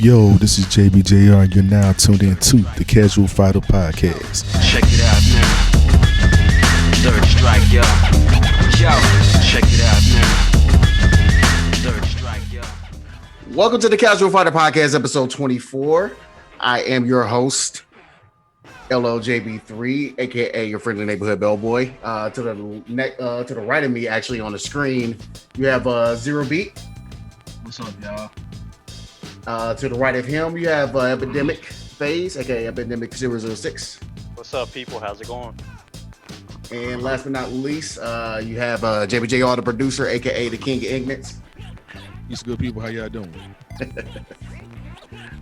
Yo, this is JBJR, and you're now tuned in to the Casual Fighter Podcast. Check it out now. Third strike, yo. Yo, check it out now. Third strike, yo. Welcome to the Casual Fighter Podcast, episode 24. I am your host, LLJB3, aka your friendly neighborhood bellboy. To the right of me, actually on the screen, you have Zero Beat. What's up, y'all? To the right of him, you have Epidemic Phase, aka Epidemic 006. What's up, people? How's it going? And last but not least, you have JBJR, the producer, aka the King of Ignorance. These good people, how y'all doing?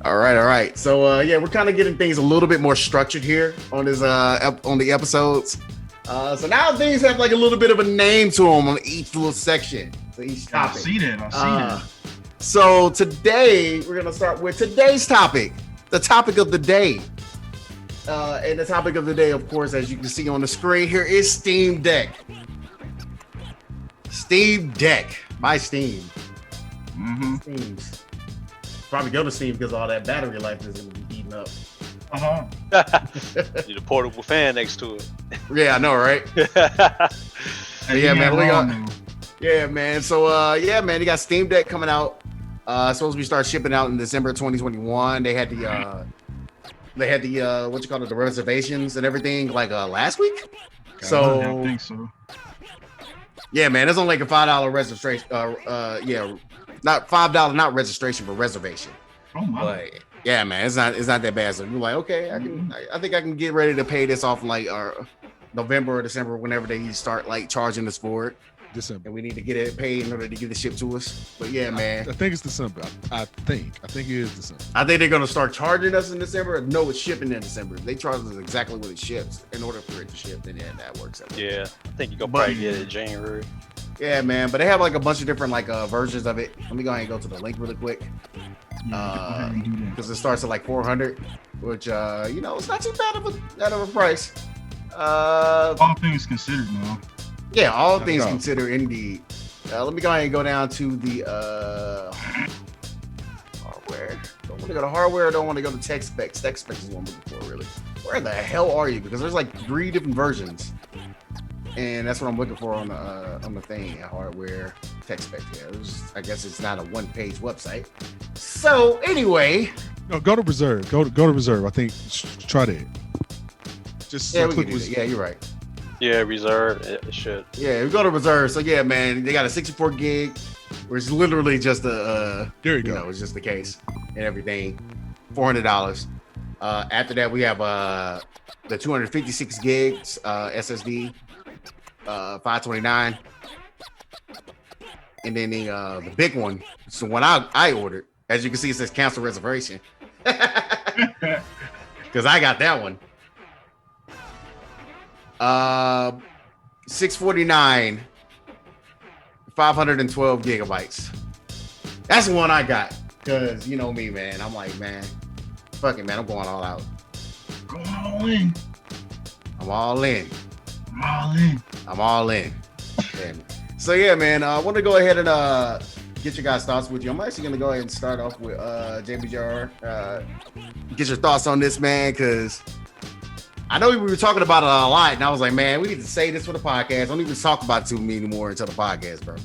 All right. So yeah, we're kind of getting things a little bit more structured here on this on the episodes. So now things have like a little bit of a name to them on each little section, so each topic. I see that. So today we're gonna start with today's topic, the topic of the day. And the topic of the day, of course, as you can see on the screen here, is Steam Deck. Steam Deck, my Steam. Steam's probably go to Steam because all that battery life is gonna be eating up. Need a portable fan next to it. Yeah, I know, right? Yeah, man. Yeah, man. So yeah, man, you got Steam Deck coming out. Supposed to be start shipping out in December 2021. They had the what you call it, the reservations and everything like last week. I think so. Yeah, man, it's only like a $5 registration. Yeah, not $5, not registration, but reservation. Oh my. But yeah, man, it's not that bad. So you're like, okay, I think I can get ready to pay this off in like November or December, whenever they start like charging us for it. December. And we need to get it paid in order to get it shipped to us. But yeah, man. I think it's December. I think it is December. I think they're gonna start charging us in December. No, it's shipping in December. They charge us exactly what it ships in order for it to ship. Then yeah, that works out. Yeah, I think you can probably get it in January. Yeah, man. But they have like a bunch of different like versions of it. Let me go ahead and go to the link really quick. Because it starts at like 400, which it's not too bad of a price. All things considered, man. Yeah, all things considered, indeed. Let me go ahead and go down to the hardware. Don't want to go to hardware. I don't want to go to tech specs. Tech specs is what I'm looking for, really. Where the hell are you? Because there's like 3 different versions, and that's what I'm looking for on the thing. Hardware, tech specs. Yeah, I guess it's not a one-page website. So anyway, no, go to reserve. Go to reserve. I think try that. Just yeah, we can do that. Yeah, you're right. Yeah, reserve. It should. Yeah, we go to reserve. So yeah, man, they got a 64 gig, where it's literally just a there you go. It's just the case and everything. $400. After that, we have the 256 gigs SSD, 529, and then the big one. So when I ordered, as you can see, it says cancel reservation because I got that one. 649, 512 gigabytes. That's the one I got because you know me, man. I'm like, man, fuck it, man. I'm going all out. Going all in. I'm all in. I'm all in. So yeah, man. I want to go ahead and get your guys' thoughts with you. I'm actually gonna go ahead and start off with JBJR. Get your thoughts on this, man, because I know we were talking about it a lot, and I was like, man, we need to say this for the podcast. Don't even talk about it to me anymore until the podcast, bro.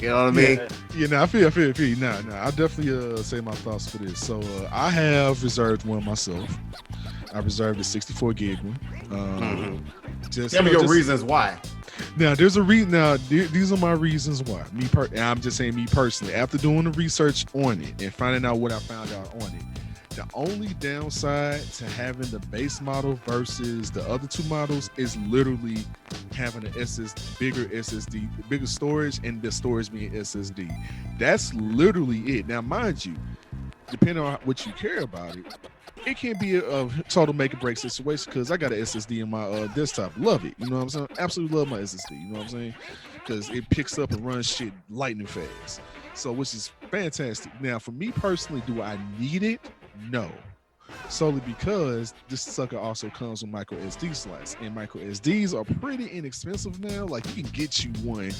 You know what I mean? Yeah, I feel you. Nah, I'll definitely say my thoughts for this. So I have reserved one myself. I reserved the 64 gig one. Tell me your reasons why. Now, there's a reason. Now, these are my reasons why. I'm just saying me personally. After doing the research on it and finding out what I found out on it, the only downside to having the base model versus the other 2 models is literally having an bigger SSD, bigger storage, and the storage being SSD. That's literally it. Now, mind you, depending on what you care about it can be a total make or break situation because I got an SSD in my desktop. Love it. You know what I'm saying? Absolutely love my SSD. You know what I'm saying? Because it picks up and runs shit lightning fast. So, which is fantastic. Now, for me personally, do I need it? No. Solely because this sucker also comes with micro SD slots, and micro SDs are pretty inexpensive now. Like, you can get you one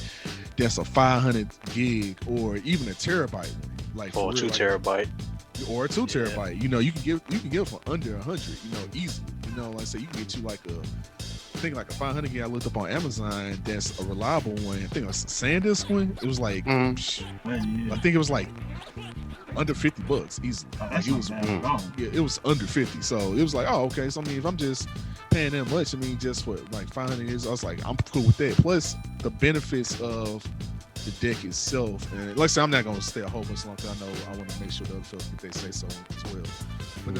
that's a 500 gig or even a terabyte one, like Or for 2 real, terabyte. or a 2 terabyte. You know, you can get for under 100. You know, easily. You know, like I say, you can get you like I think like a 500 gig. I looked up on Amazon. That's a reliable one. I think it was a SanDisk one. It was like, I think it was like under $50 easily. Like it was, it was under 50. So it was like, oh, okay. So I mean, if I'm just paying that much, I mean, just for like 500 years, I was like, I'm cool with that. Plus the benefits of the deck itself, and like I said, I'm not gonna stay a whole bunch long because I know I want to make sure the other folks get they say so as well. But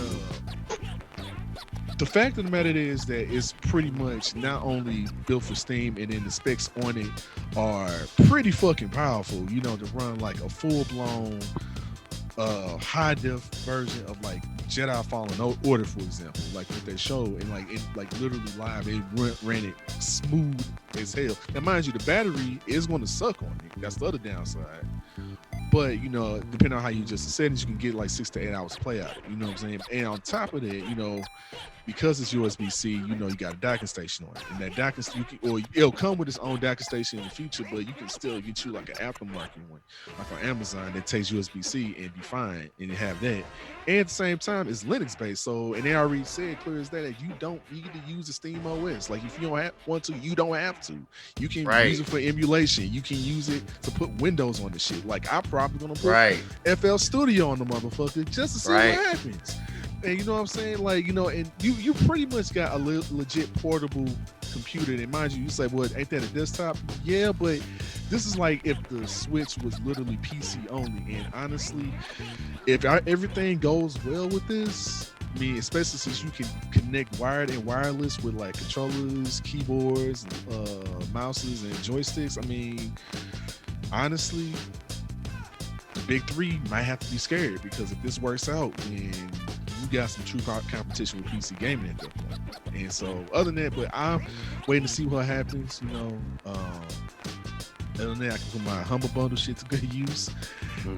the fact of the matter is that it's pretty much not only built for Steam, and then the specs on it are pretty fucking powerful. You know, to run like a full blown high def version of like Jedi Fallen Order, for example, like what they show, and like it like literally live, it ran it smooth as hell. And mind you, the battery is going to suck on it. That's the other downside. But you know, depending on how you just set it, you can get like 6 to 8 hours play out. You know what I'm saying? And on top of that, you know, because it's USB-C, you know, you got a docking station on it, and that docking, or it'll come with its own docking station in the future, but you can still get you like an aftermarket one, like on Amazon, that takes USB-C and be fine, and you have that. And at the same time, it's Linux based, so, and they already said clear as that you don't need to use the Steam OS. Like if you don't want to, you don't have to. You can use it for emulation. You can use it to put Windows on the shit. Like I'm probably gonna put FL Studio on the motherfucker just to see what happens. And you know what I'm saying? Like, you know, and you pretty much got a legit portable computer. And mind you, you say, well, ain't that a desktop? Yeah, but this is like if the Switch was literally PC only. And honestly, if everything goes well with this, I mean, especially since you can connect wired and wireless with like controllers, keyboards, mouses, and joysticks. I mean, honestly, the big three might have to be scared, because if this works out, then you got some true competition with PC gaming at that point. And so other than that, but I'm waiting to see what happens, you know. Other than that, I can put my Humble Bundle shit to good use. But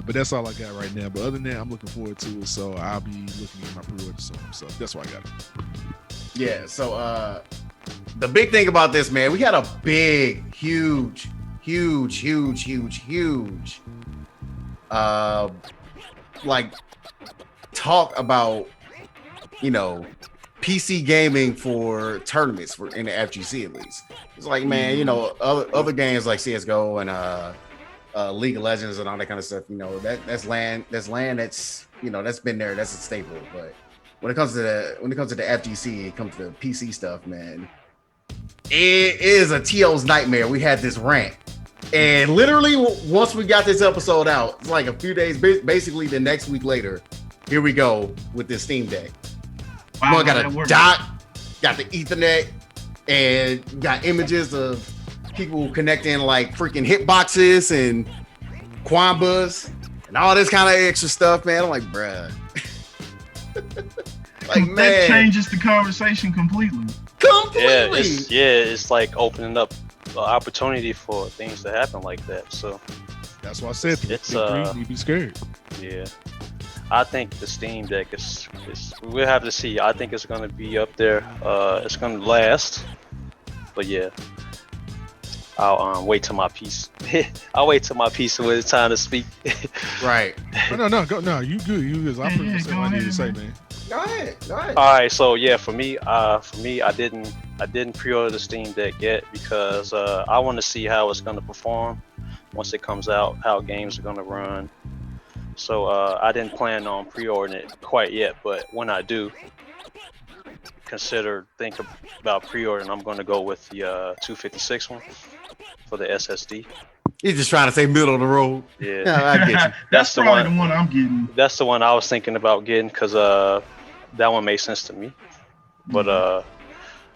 that's all I got right now. But other than that, I'm looking forward to it. So I'll be looking at my pre-order soon. So that's why I got it. Yeah, so the big thing about this, man, we had a big, huge like talk about, you know, PC gaming for tournaments in the FGC at least. It's like, man, you know, other games like CS:GO and League of Legends and all that kind of stuff, you know, that's land that's, you know, that's been there, that's a staple. But when it comes to the FGC, it comes to the PC stuff, man, it is a TO's nightmare. We had this rant. And literally, once we got this episode out, it's like a few days, basically the next week later, here we go with this Steam Deck. Wow, got a dock, got the Ethernet, and got images of people connecting like freaking hitboxes and Quambas and all this kind of extra stuff, man. I'm like, bruh. Like, man, that changes the conversation completely. It's like opening up the opportunity for things to happen like that. So that's why I said it's you be scared. Yeah, I think the Steam Deck is we'll have to see. I think it's gonna be up there. It's gonna last, but yeah, I'll wait till my piece. I'll wait till my piece when it's time to speak. Right. No, go. No, you good. You good. I pretty much said what I need to say, man. Go ahead. All right. So yeah, for me, I didn't pre-order the Steam Deck yet because I want to see how it's gonna perform once it comes out, how games are gonna run. So I didn't plan on pre-ordering it quite yet, but when I do think about pre-ordering, I'm gonna go with the 256 one for the SSD. You're just trying to say middle of the road. Yeah, I get you. That's the one I'm getting. That's the one I was thinking about getting because that one made sense to me. But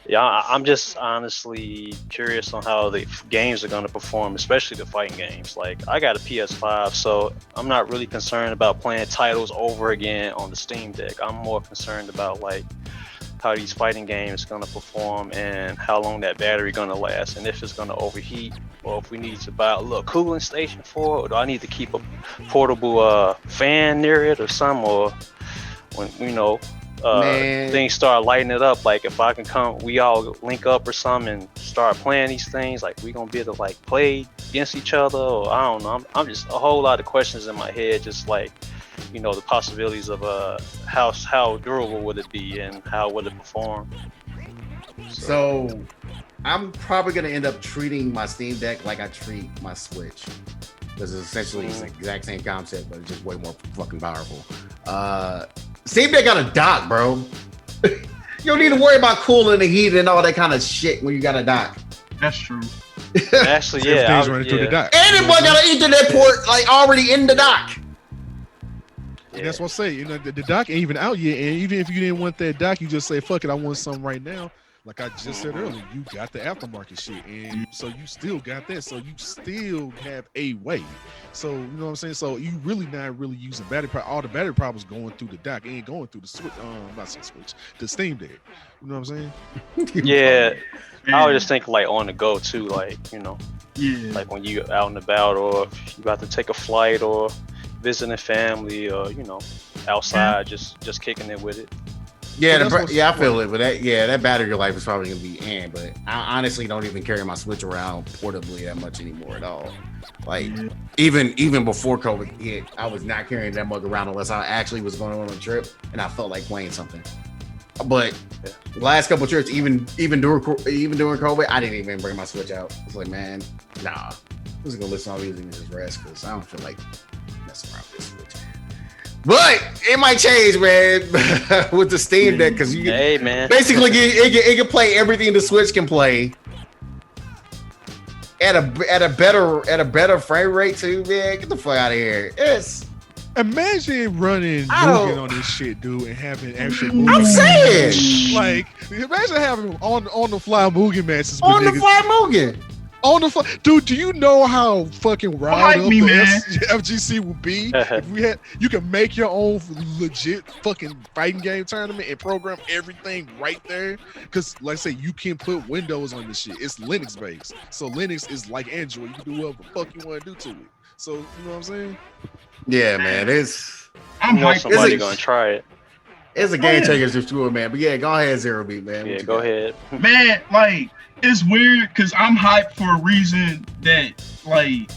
yeah, I'm just honestly curious on how the games are going to perform, especially the fighting games. Like, I got a PS5, so I'm not really concerned about playing titles over again on the Steam Deck. I'm more concerned about like how these fighting games going to perform and how long that battery going to last, and if it's going to overheat, or if we need to buy a little cooling station for it, or do I need to keep a portable fan near it or something, or when, you know, Man. things start lighting it up. Like if I can come, we all link up or something and start playing these things. Like we gonna be able to like play against each other, or I don't know. I'm just a whole lot of questions in my head. Just like, you know, the possibilities of how durable would it be and how would it perform. So I'm probably gonna end up treating my Steam Deck like I treat my Switch. Because it's essentially the exact same concept, but it's just way more fucking powerful. Steam Deck got a dock, bro. You don't need to worry about cooling the heat and all that kind of shit when you got a dock. That's true. Actually, yeah, Everything's running through the dock. And it got an Ethernet port like already in the dock. And that's what I say. You know, the dock ain't even out yet. And even if you didn't want that dock, you just say, "Fuck it, I want something right now." Like I just said earlier, you got the aftermarket shit, and so you still got that. So you still have a way. So you know what I'm saying. So you really not really using battery. All the battery problems going through the dock, ain't going through the switch. Not the Switch, the Steam Deck. You know what I'm saying? Yeah, I would just think like on the go too, like, you know, Yeah. like when you out and about, or if you about to take a flight, or visiting family, or you know, outside, just kicking it with it. Yeah, Well, I feel it, but that battery life is probably gonna be but I honestly don't even carry my Switch around portably that much anymore at all. Like even before COVID hit, I was not carrying that mug around unless I actually was going on a trip and I felt like playing something. But the last couple of trips, even during COVID, I didn't even bring my Switch out. It's like, man, nah, I'm just gonna listen to all music and just rest because I don't feel like messing around with this Switch. But it might change, man, with the Steam Deck because you man, basically it can play everything the Switch can play at a better frame rate too, man. Get the fuck out of here. Imagine running Mugen on this shit, dude, and having actual. I'm saying, like, imagine having on the fly Mugen matches. On the fly Mugen. On the fly, dude. Do you know how fucking riled up me, the man. FGC would be if we had? You can make your own legit fucking fighting game tournament and program everything right there. Because, like I say, you can put Windows on this shit. It's Linux based, so Linux is like Android. You can do whatever the fuck you want to do to it. So you know what I'm saying? Yeah, man. I'm hyped. somebody gonna try it. It's a game changer to it, man. But yeah, go ahead, Zero Beat, man. Yeah, go ahead. Man, like, it's weird because I'm hyped for a reason that, like,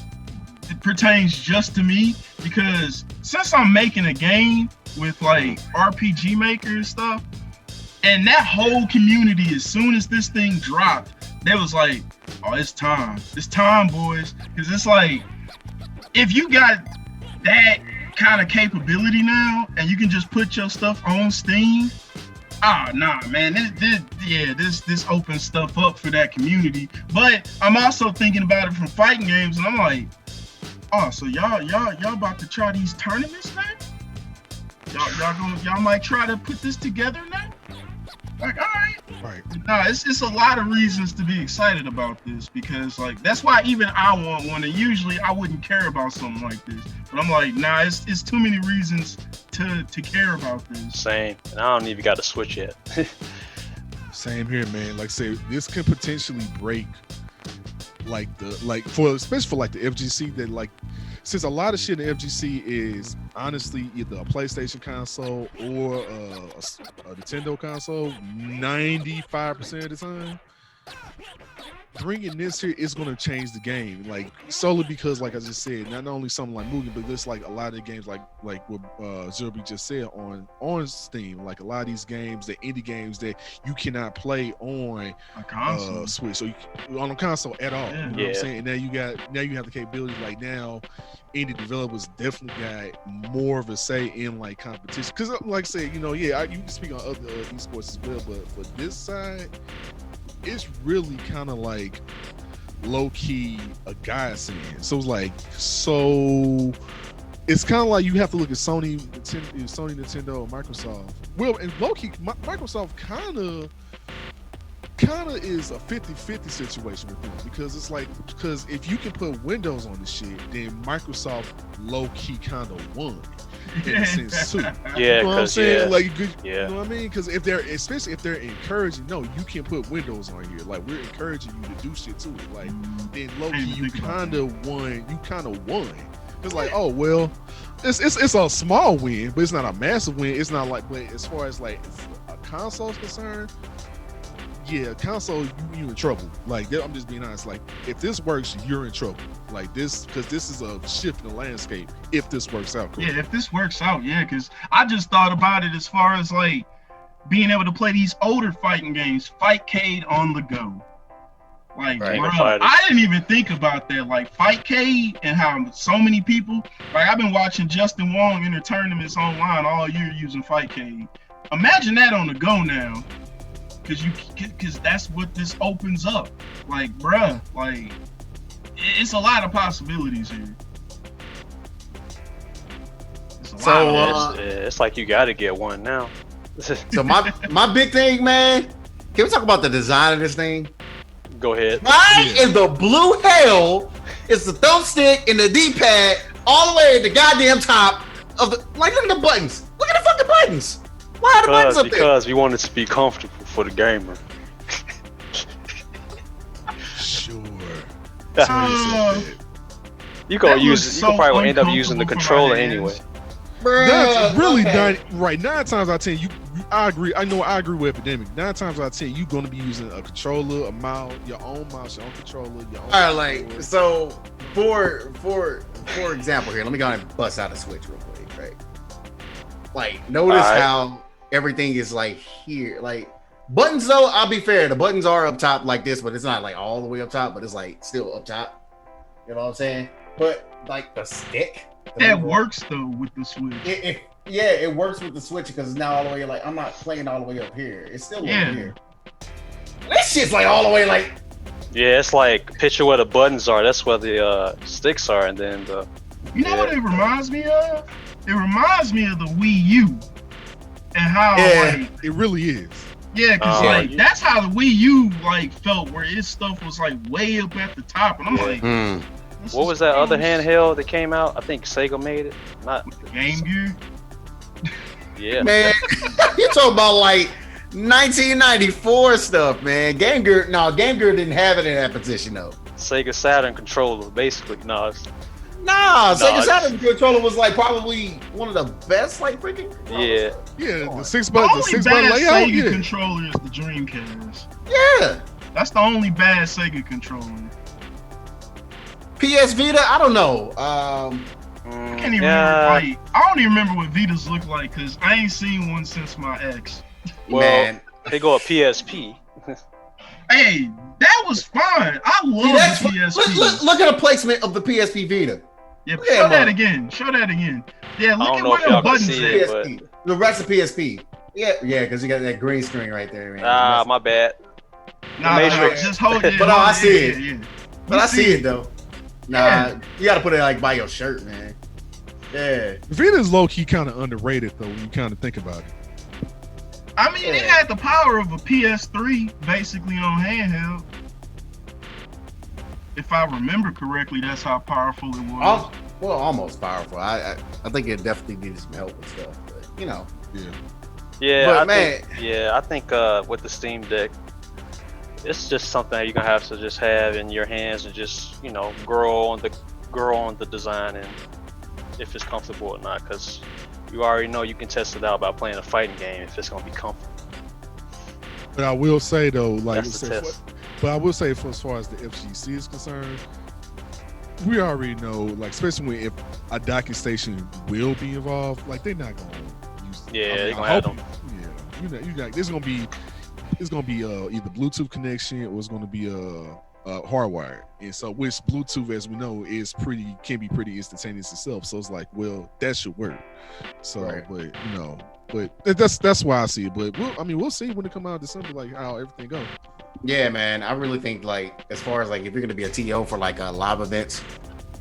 it pertains just to me. Because since I'm making a game with, like, RPG Maker and stuff, and that whole community, as soon as this thing dropped, they was like, oh, it's time. It's time, boys. Because it's like, if you got that kind of capability now, and you can just put your stuff on Steam. Nah, man. This opens stuff up for that community. But I'm also thinking about it from fighting games, and I'm like, oh, so y'all about to try these tournaments now? Y'all might try to put this together now? Like, all right. Right. Nah, it's a lot of reasons to be excited about this because, like, that's why even I want one. And usually I wouldn't care about something like this, but I'm like, nah, it's too many reasons to care about this. Same, and I don't even got to switch yet. Same here, man. Like I say, this can potentially break especially for like the FGC that like. Since a lot of shit in FGC is honestly either a PlayStation console or a Nintendo console, 95% of the time, bringing this here is going to change the game. Like solely because, like I just said, not only something like Mugen, but there's like a lot of the games like what Zero Beat just said on Steam. Like a lot of these games, the indie games that you cannot play on A console. Switch, so on a console at all. Yeah. You know what I'm saying? And now you have the capability. Like now, indie developers definitely got more of a say in like competition. Because like I said, you know, you can speak on other esports as well, but for this side, it's really kind of like low key a godsend. So it's like it's kind of like you have to look at Sony, Nintendo, or Microsoft. Well, and low key, Microsoft kind of is a 50-50 situation with them because if you can put Windows on the shit, then Microsoft low key kind of won in a sense too. Yeah, you know what I'm saying? Yeah. You know what I mean? Because especially if they're encouraging, no, you can put Windows on here. Like we're encouraging you to do shit too. Like then low key you kind of won. It's like, oh well, it's a small win, but it's not a massive win. It's not like, but as far as like a console's concerned, yeah, console, you in trouble. Like, I'm just being honest. Like, if this works, you're in trouble. Like this, because this is a shift in the landscape. If this works out, correct. Yeah, if this works out, yeah. Because I just thought about it as far as like being able to play these older fighting games, Fightcade on the go. Like, Right. bro, I didn't even think about that. Like, Fightcade and how so many people. Like, I've been watching Justin Wong enter tournaments online all year using Fightcade. Imagine that on the go now. Because that's what this opens up. Like, bruh, like, it's a lot of possibilities here. It's a So, lot. It's like you got to get one now. So my big thing, man. Can we talk about the design of this thing? Go ahead. Why in the blue hell is the thumbstick and the D-pad all the way at the goddamn top of the? Like, look at the buttons. Look at the fucking buttons. Why are the buttons up there? Because we want it to be comfortable for the gamer. Sure. You gonna That use looks it. so You probably end up using the uncomfortable for controller my hands. anyway. Bruh, That's really okay. right. 9 times out of 10, I agree. I know I agree with Epidemic. 9 times out of 10, you're gonna be using a controller, a mouse, your own mouse, your own controller, your own. All right, like, so for example here, let me go ahead and bust out a Switch real quick, right? Like, notice All right. how everything is like here, like buttons. Though I'll be fair, the buttons are up top like this, but it's not like all the way up top, but it's like still up top. You know what I'm saying? But like the stick, That works though with the Switch. it works with the Switch because it's now all the way. Like, I'm not playing all the way up here. It's still Yeah. over here. This shit's like all the way like. Yeah, it's like picture where the buttons are. That's where the sticks are, and then the. You know what it reminds me of? It reminds me of the Wii U and how Yeah. like It really is. yeah, because Oh, like you- that's how the Wii U like felt where its stuff was like way up at the top, and I'm Yeah. like, this What is was that other gross. handheld that came out? I think Sega made it. Not. Game Gear? Yeah. Man, you talking about like 1994 stuff, man. Game Gear didn't have it in that position though. Sega Saturn controller, basically. No, it's, Nah, Sega it's- Saturn controller was like probably one of the best, like freaking. Yeah. Yeah, Come on. the six The button, only bad layout. Sega Yeah. controller is the Dreamcast. Yeah. That's the only bad Sega controller. PS Vita, I don't know. I can't even remember. Like, I don't even remember what Vitas look like because I ain't seen one since my ex. Well, Man, they go a PSP. Hey, that was fine. I love that's the PSP. look at the placement of the PSP Vita. Yeah, Yeah, show that man. again. Show that again. Yeah, look don't at know where if the y'all can buttons see at. it. PSP. The rest of PSP. Yeah, because you got that green screen right there, man. Ah, my bad. Nah, Matrix. just hold it. But no, I see it. Yeah. But You I see it though. Nah, Yeah. you gotta put it like by your shirt, man. Yeah. Vita's low key kind of underrated though when you kind of think about it. I mean, it had the power of a PS3 basically on handheld. If I remember correctly, that's how powerful it was. Well, almost powerful. I think it definitely needed some help and stuff. But you know, Yeah. Yeah, But, I think with the Steam Deck, it's just something that you're gonna have to just have in your hands and just grow on the design and if it's comfortable or not, because you already know you can test it out by playing a fighting game if it's gonna be comfortable. But I will say though, like, That's the test. but I will say for as far as the FGC is concerned, we already know, like, especially when if a docking station will be involved, like they're not gonna use. Yeah, they're gonna I have hope- them. Yeah, you got. It's gonna be either Bluetooth connection or it's gonna be hardwired, and so which Bluetooth, as we know, can be pretty instantaneous itself. So it's like, well, that should work. So, Right. but that's why I see it. But we'll see when it come out in December, like how everything goes. yeah, man. I really think like as far as like if you're gonna be a TO for like live events,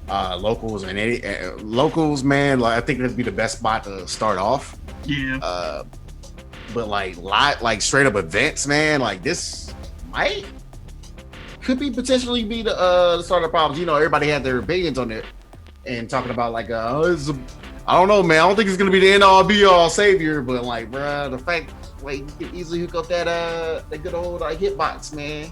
locals and locals, man. Like I think that'd be the best spot to start off. Yeah. But like straight up events, man. Like this could potentially be the start of problems. You know, everybody had their opinions on it and talking about like I don't know, man. I don't think it's gonna be the end all be all savior, but like, bruh, the fact like you can easily hook up that good old hitbox, man.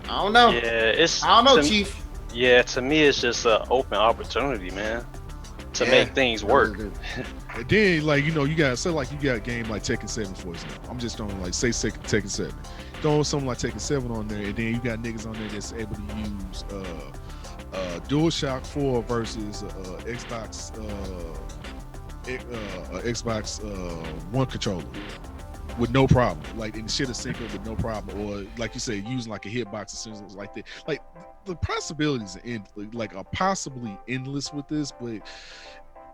I don't know. Yeah, I don't know, to- Chief. Yeah, to me, it's just an open opportunity, man, to make things work. And then, like, you know, you got a game like Tekken 7, for example. I'm just throwing, like, say Tekken 7. Throwing something like Tekken 7 on there, and then you got niggas on there that's able to use DualShock 4 versus Xbox One controller with no problem. Like, and shit is sync up with no problem. Or, like you said, using like a hitbox or something like that. Like, the possibilities are possibly endless with this, but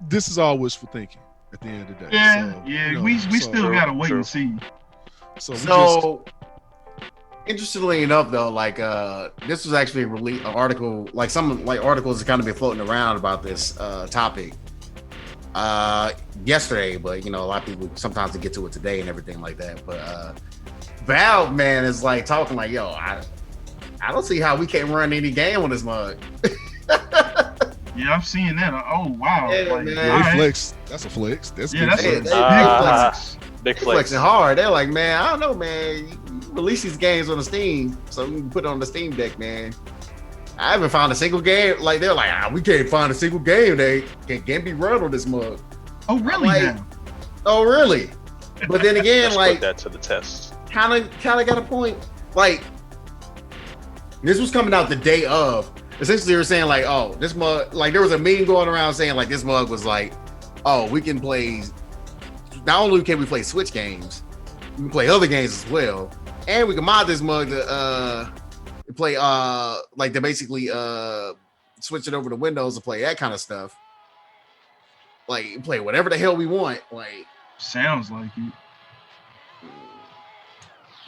this is all wishful thinking at the end of the day. Yeah, so, yeah, you know, we still gotta wait and see. So interestingly enough, though, like this was actually an article, like some like articles have kind of been floating around about this topic yesterday, but you know, a lot of people sometimes they get to it today and everything like that. But Valve, man, is like talking like, yo, I don't see how we can't run any game on this mug. Yeah, I'm seeing that. Oh wow, Yeah, like, man. Yeah, flex. That's a flex. That's yeah, big that's a flex. big flex. Big They're flex. flexing hard. They're like, man, I don't know, man. You release these games on the Steam, so we can put it on the Steam Deck, man. I haven't found a single game. Like, they're like, we can't find a single game that can be run on this mug. Oh really? Like, Now? oh, really? But then again, Let's like, put that to the test. kind of got a point. Like, this was coming out the day of. Essentially, they were saying like, oh, this mug. Like, there was a meme going around saying like, this mug was like, oh, we can play. Not only can we play Switch games, we can play other games as well, and we can mod this mug to play like to basically switch it over to Windows to play that kind of stuff. Like, play whatever the hell we want. Like, Sounds like it.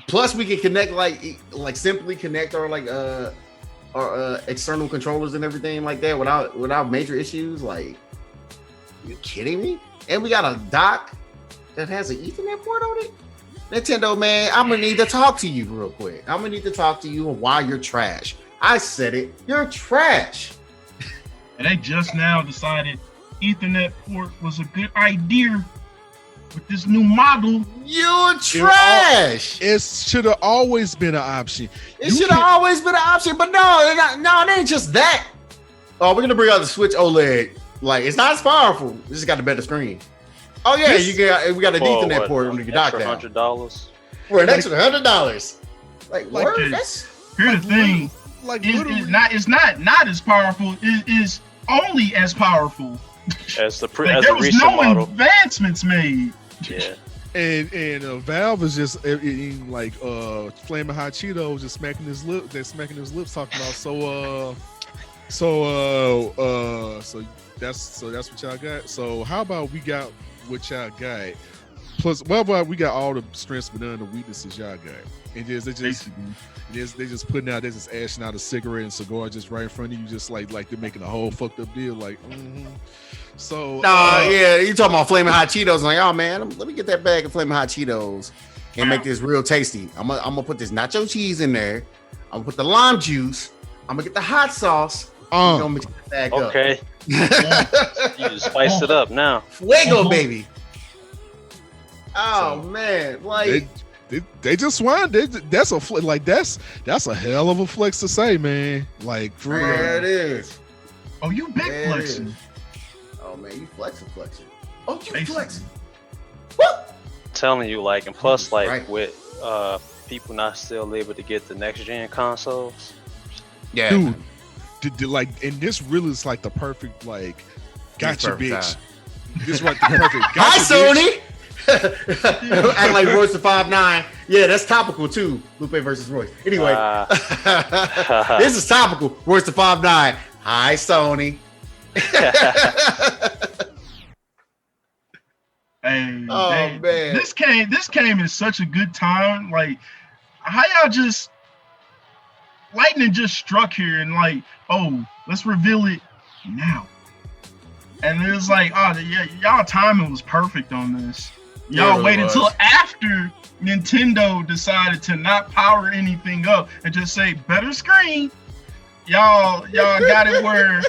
plus we can connect like simply connect our external controllers and everything like that without major issues. Like, you kidding me? And we got a dock that has an Ethernet port on it. Nintendo, man, I'm gonna need to talk to you real quick. I'm gonna need to talk to you on why you're trash. I said it. You're trash. And they just now decided Ethernet port was a good idea with this new model. You're trash. It should have always been an option. It should have always been an option, but no, it ain't just that. Oh, we're gonna bring out the Switch OLED. Like, it's not as powerful. It just got a better screen. Oh yeah, we got an Ethernet port under your dock now. $100. For an extra $100. Like what? This. Here's the thing. Like, It's not as powerful. It is only as powerful. As the Like, as there the was recent no model. advancements made. Yeah. and Valve is just like Flaming Hot Cheeto just smacking his lips. They're smacking his lips talking about so that's what y'all got. So how about we got what y'all got? Plus, well, about we got all the strengths but none of the weaknesses y'all got. And they just putting out, they're just ashing out a cigarette and cigar just right in front of you, just like they're making a whole fucked up deal. Like, so yeah, you talking about Flaming Hot Cheetos? Like, oh man, let me get that bag of Flaming Hot Cheetos and make this real tasty. I'm gonna put this nacho cheese in there. I'm gonna put the lime juice. I'm gonna get the hot sauce. I'm gonna mix that bag up. Okay. You just spice it up now. Fuego, baby. Oh man, like they just swine. That's a hell of a flex to say, man. Like, for real. there it is. Oh, you big There it flexing. is. Oh man, you flexing. Oh, you Basically. flexing. What? Telling you, like, and plus, like, Right. with people not still able to get the next gen consoles. Yeah, Dude, like, and this really is like the perfect, like, gotcha, perfect bitch. time. This is like the perfect gotcha, Hi, bitch. Sony. Act like Royce the 5'9". Yeah, that's topical too. Lupe versus Royce. Anyway, this is topical. Royce the 5'9". Hi, Sony. Hey, Oh, man. man. This came in such a good time. Like, how y'all just lightning just struck here and like, oh, let's reveal it now. And it was like, oh yeah, y'all timing was perfect on this. Y'all Yeah, it waited was. until after Nintendo decided to not power anything up and just say better screen. Y'all got it where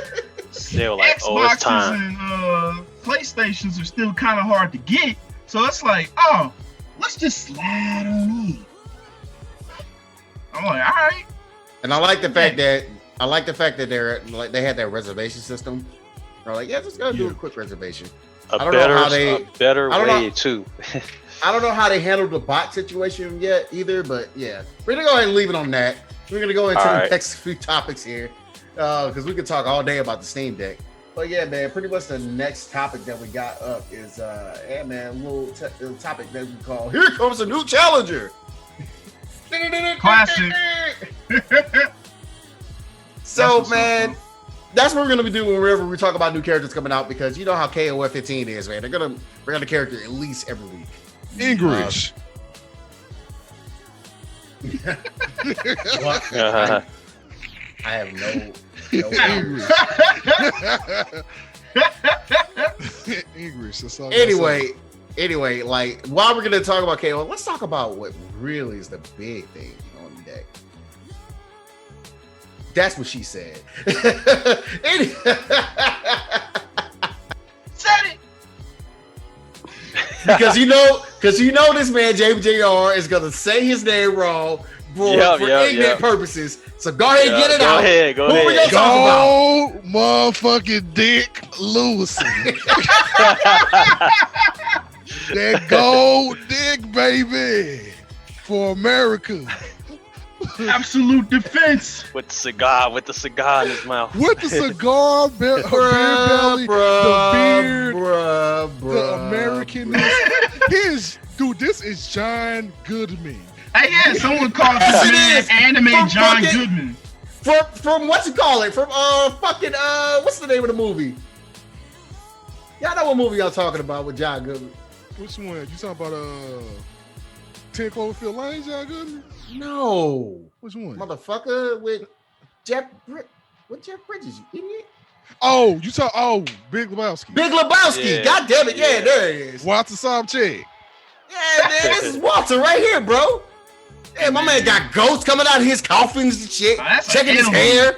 They were like, oh, it's Xboxes time. and PlayStations are still kind of hard to get. So it's like, oh, let's just slide on in. I'm like, all right. And I like the fact that I like the fact that they had that reservation system. They're like, yeah, just gotta do a quick reservation. A I don't know how they- better I don't way know- too. I don't know how they handled the bot situation yet either, but yeah, we're gonna go ahead and leave it on that. We're gonna go into All the right. next few topics here, because we could talk all day about the Steam Deck. But yeah, man, pretty much the next topic that we got up is, yeah, man, a little topic that we call "Here Comes a New Challenger." Classic. So, That's what's man, up, that's what we're gonna be doing whenever we talk about new characters coming out, because you know how KOF 15 is, man. They're gonna bring out a character at least every week. English. What? Uh-huh. I have no English. English. That's all I gotta Anyway, like while we're gonna talk about KO, let's talk about what really is the big thing on the deck. That's what she said. Said it. because you know this man JBJR is gonna say his name wrong for ignorant purposes. So go ahead and get it out. Go Who we ahead. gonna talk about? Gold motherfucking Dick Lewis. That gold dick baby for America. Absolute defense. With the cigar in his mouth. With the cigar, beer belly, the beard, the Americanness. This is John Goodman. Hey, yeah, someone called this Yes, it man is. Anime From John fucking- Goodman. From what you call it? From what's the name of the movie? Y'all know what movie y'all talking about with John Goodman? Which one? You talking about 10 Cloverfield Lane, John Goodman? No, Which one? motherfucker with Jeff Bridges, you idiot. Oh, Big Lebowski. Big Lebowski. Yeah. God damn it. Yeah, Yeah. there it is. Walter Sobchak. Yeah, man, this is Walter right here, bro. Yeah, my man got ghosts coming out of his coffins and shit, That's checking his an hair.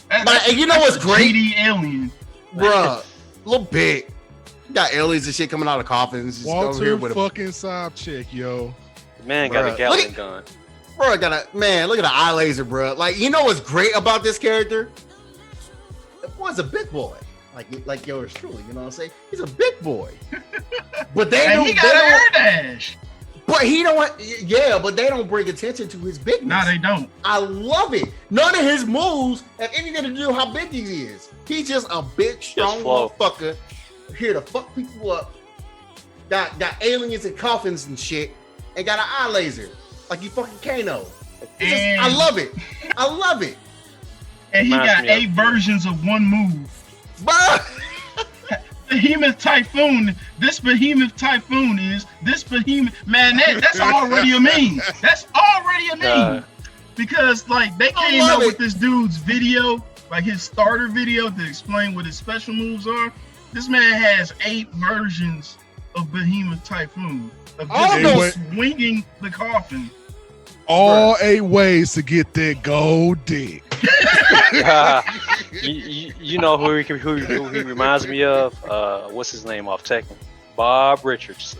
That's and you know what's great? 3D alien. Bruh, a little bit. You got aliens and shit coming out of coffins. Just over here Walter with a fucking Sobchak, yo. Man got Bruh. a Gatling Look gun. bro. Look at the eye laser, bro. Like, you know what's great about this character? The boy's a big boy. Like yours truly, you know what I'm saying? He's a big boy. But they And don't. he They got an air don't dash. but he don't. Yeah, but they don't bring attention to his bigness. No, they don't. I love it. None of his moves have anything to do with how big he is. He's just a big, strong flow. motherfucker here to fuck people up. Got aliens and coffins and shit, and got an eye laser like you fucking Kano. It's just- And- I love it. I love it, And he Reminds got me of- 8 versions of one move. bro. Behemoth Typhoon. This Behemoth Typhoon is this Behemoth. Man, that's already a meme. That's already a meme. Uh, Because like they I came love out it. with this dude's video, like his starter video to explain what his special moves are. This man has 8 versions of Behemoth Typhoon. Of All just of those- swinging the coffin. All 8 ways to get that gold dick. you know who he reminds me of? What's his name off Tekken? Bob Richards.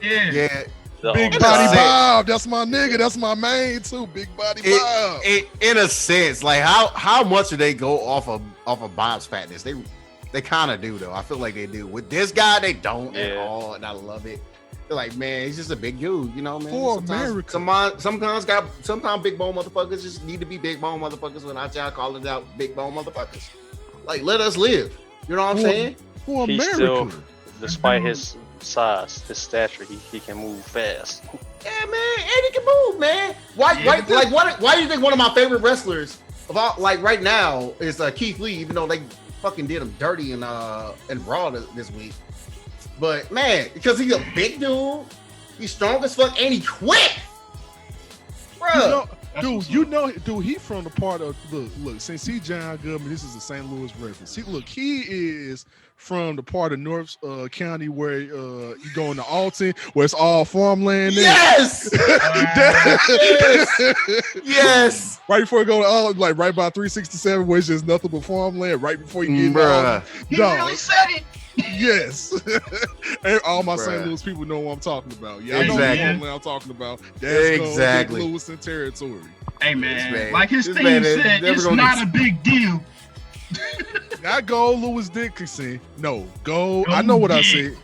Yeah. Yeah, The Big owner. Body sense. Bob. That's my nigga. That's my main too. Big Body Bob. in a sense, like how much do they go off of Bob's fatness? They kind of do though. I feel like they do. With this guy, they don't at Yeah. all, and I love it. They're like, man, he's just a big dude, you know, man. For America. Sometimes big bone motherfuckers just need to be big bone motherfuckers. When y'all calling out big bone motherfuckers, like let us live. You know what I'm For- saying? For He's America. still, despite his size, his stature, he can move fast. Yeah, man, and he can move, man. Why do you think one of my favorite wrestlers of all, like right now, is Keith Lee? Even though they fucking did him dirty in Raw this week, but man, because he's a big dude, he's strong as fuck, and he quick, bro. Dude, he from the part of look. Since he John Goodman, this is a St. Louis reference. He is from the part of North County where you go into Alton, where it's all farmland. there. Yes, yes, Right before you go to all, like right by 367, where it's just nothing but farmland. Right before you get bruh. He Dog. really said it. Yes. And all my St. Bruh. Louis people know what I'm talking about. Yeah, I know Exactly. what farmland I'm talking about. That's Exactly. Lewiston territory. Hey man, man- like his this theme man is said, never it's gonna not get- a big deal. Not Goldlewis Dickinson. No, Gold. I know what I said.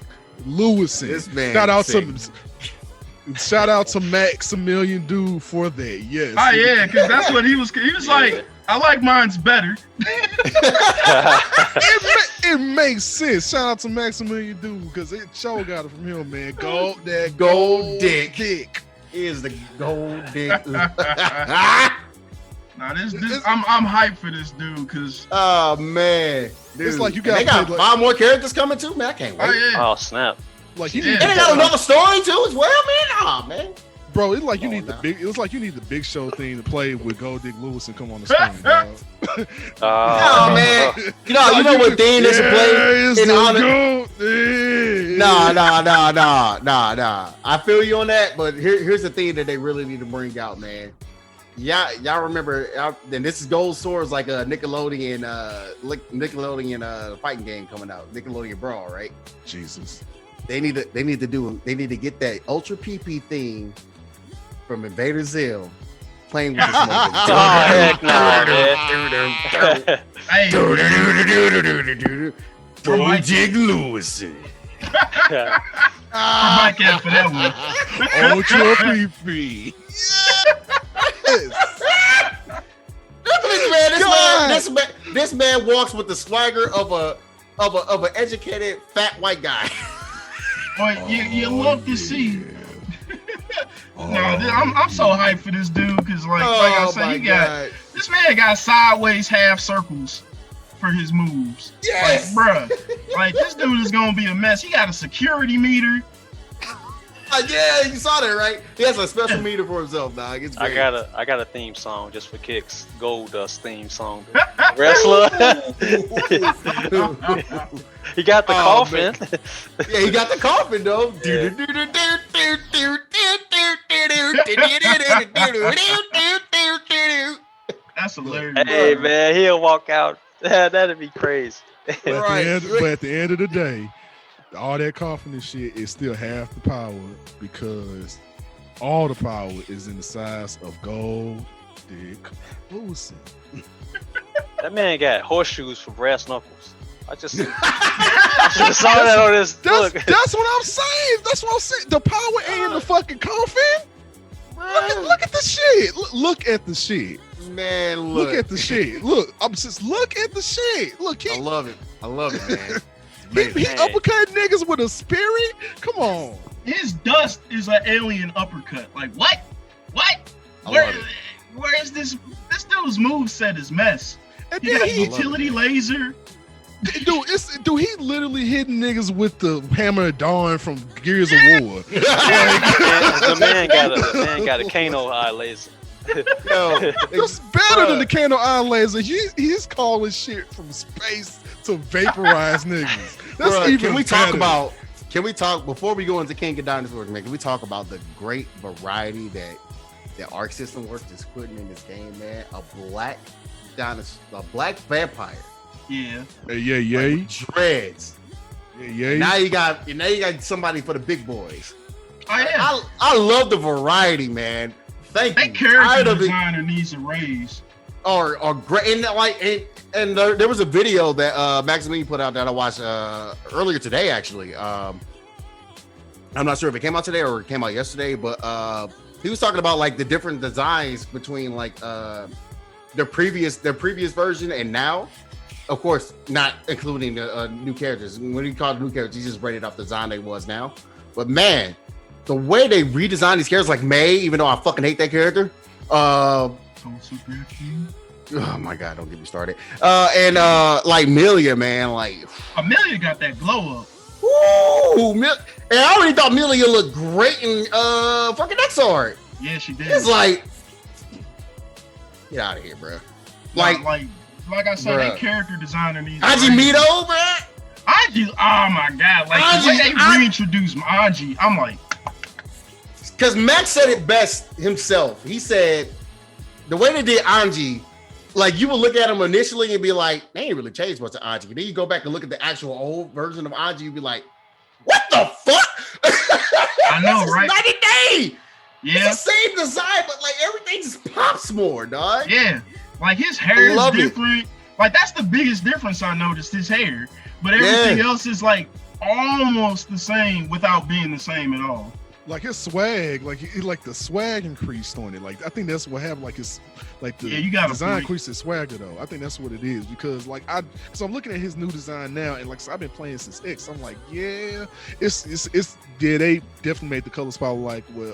Lewison. This man Shout out to Maximilian Dude for that. Yes. Oh yeah, because that's what he was. He was like, I like mine's better. It makes sense. Shout out to Maximilian Dude because it show got it from him, man. Gold GoldDICK. Dick. Is the GoldDICK. Nah, this I'm hyped for this dude because Oh man, dude. It's like you And they gotta got play, 5 more characters coming too, man. I can't wait. oh yeah, Oh snap! like you Yeah. need And they got another story too as well, man. Oh man. bro. It's like you Come need on the now. big. It was like you need the Big Show thing to play with GoldDICK Lewis and come on the screen, dog. Oh man. You know what thing they should play Yes, in the honor. GoldDICK. Nah. I feel you on that, but here's the thing that they really need to bring out, man. Yeah, y'all remember? Then this is Gold Swords, like a Nickelodeon fighting game coming out, Nickelodeon Brawl, right? Jesus. They need to get that Ultra PP theme from Invader Zim playing with this Oh motherfucker. heck no, man! hey, GoldDICK Lewis. I might get for that one. Ultra PP. Yes. This man walks with the swagger of an educated fat white guy. But you love to see. Oh, I'm so hyped for this dude because like I said, my God. this man got sideways half circles for his moves. Yes. Like, bruh, like this dude is gonna be a mess. He got a security meter. Yeah, you saw that, right? He has a special meter for himself, dog. It's I great. got a theme song just for kicks. Gold Dust theme song. Wrestler. He got the Oh, coffin. Yeah, he got the coffin though. That's hilarious. Hey man, he'll walk out. That'd be crazy. Right. But at the end of the day, all that confidence shit is still half the power because all the power is in the size of GoldDICK Lewis. That man got horseshoes for brass knuckles. I just saw that on this. Look, That's what I'm saying. That's what I'm saying. The power ain't in the fucking coffin. Look at the shit. Look at the shit. Man, Look at the shit. Look, I'm just look at the shit. Look, I love it, man. he uppercut niggas with a spirit. Come on. His dust is an alien uppercut. Like what? What? I Where, love it. where is this? This dude's moveset is mess. And He then got he, utility laser. dude, he literally hitting niggas with the hammer of dawn from Gears of War. the man got a Kano eye laser. Yo, It's better than the Kano Eye laser. He's calling shit from space to vaporize niggas. That's bruh, even can we better. talk before we go into King of Dinosaurs, man? Can we talk about the great variety that Arc System Works is putting in this game, man? A black vampire, Yeah. Hey, yeah, like, yay, with dreads. yeah, yay. Now you got somebody for the big boys. Oh yeah. I love the variety, man. Thank That you. character Tired of it. designer needs a raise. Or great, and there was a video that Maximilian put out that I watched earlier today. Actually, I'm not sure if it came out today or it came out yesterday, but he was talking about like the different designs between like their previous version and now. Of course, not including the new characters. When he called new characters, he just rated off the design they was now. But man, the way they redesigned these characters, like May, even though I fucking hate that character. Oh my god, don't get me started. And like Milia, man, like Amelia got that glow up. ooh, and I already thought Milia looked great in fucking X-Art. Yeah, she did. It's like, get out of here, bro. like I said, bruh. that character designer needs a raise. Hajimito, bro. Anji, oh my god, like the way they reintroduced Anji, I'm like, Because Max said it best himself. He said the way they did Anji, like you would look at him initially and be like, they ain't really changed much to Anji. And then you go back and look at the actual old version of Anji, you'd be like, what the fuck? I know, This is right? night and day. Yeah, It's the same design, but like everything just pops more, dog. yeah. Like his hair is Love it. different. Like that's the biggest difference I noticed. His hair, but everything else is like almost the same without being the same at all. Like his swag, like the swag increased on it. Like I think that's what happened. Like his, like the You got design a increased his swagger though. I think that's what it is because because I'm looking at his new design now, and like so I've been playing since X. I'm like, yeah, it's yeah, they definitely made the color spot like what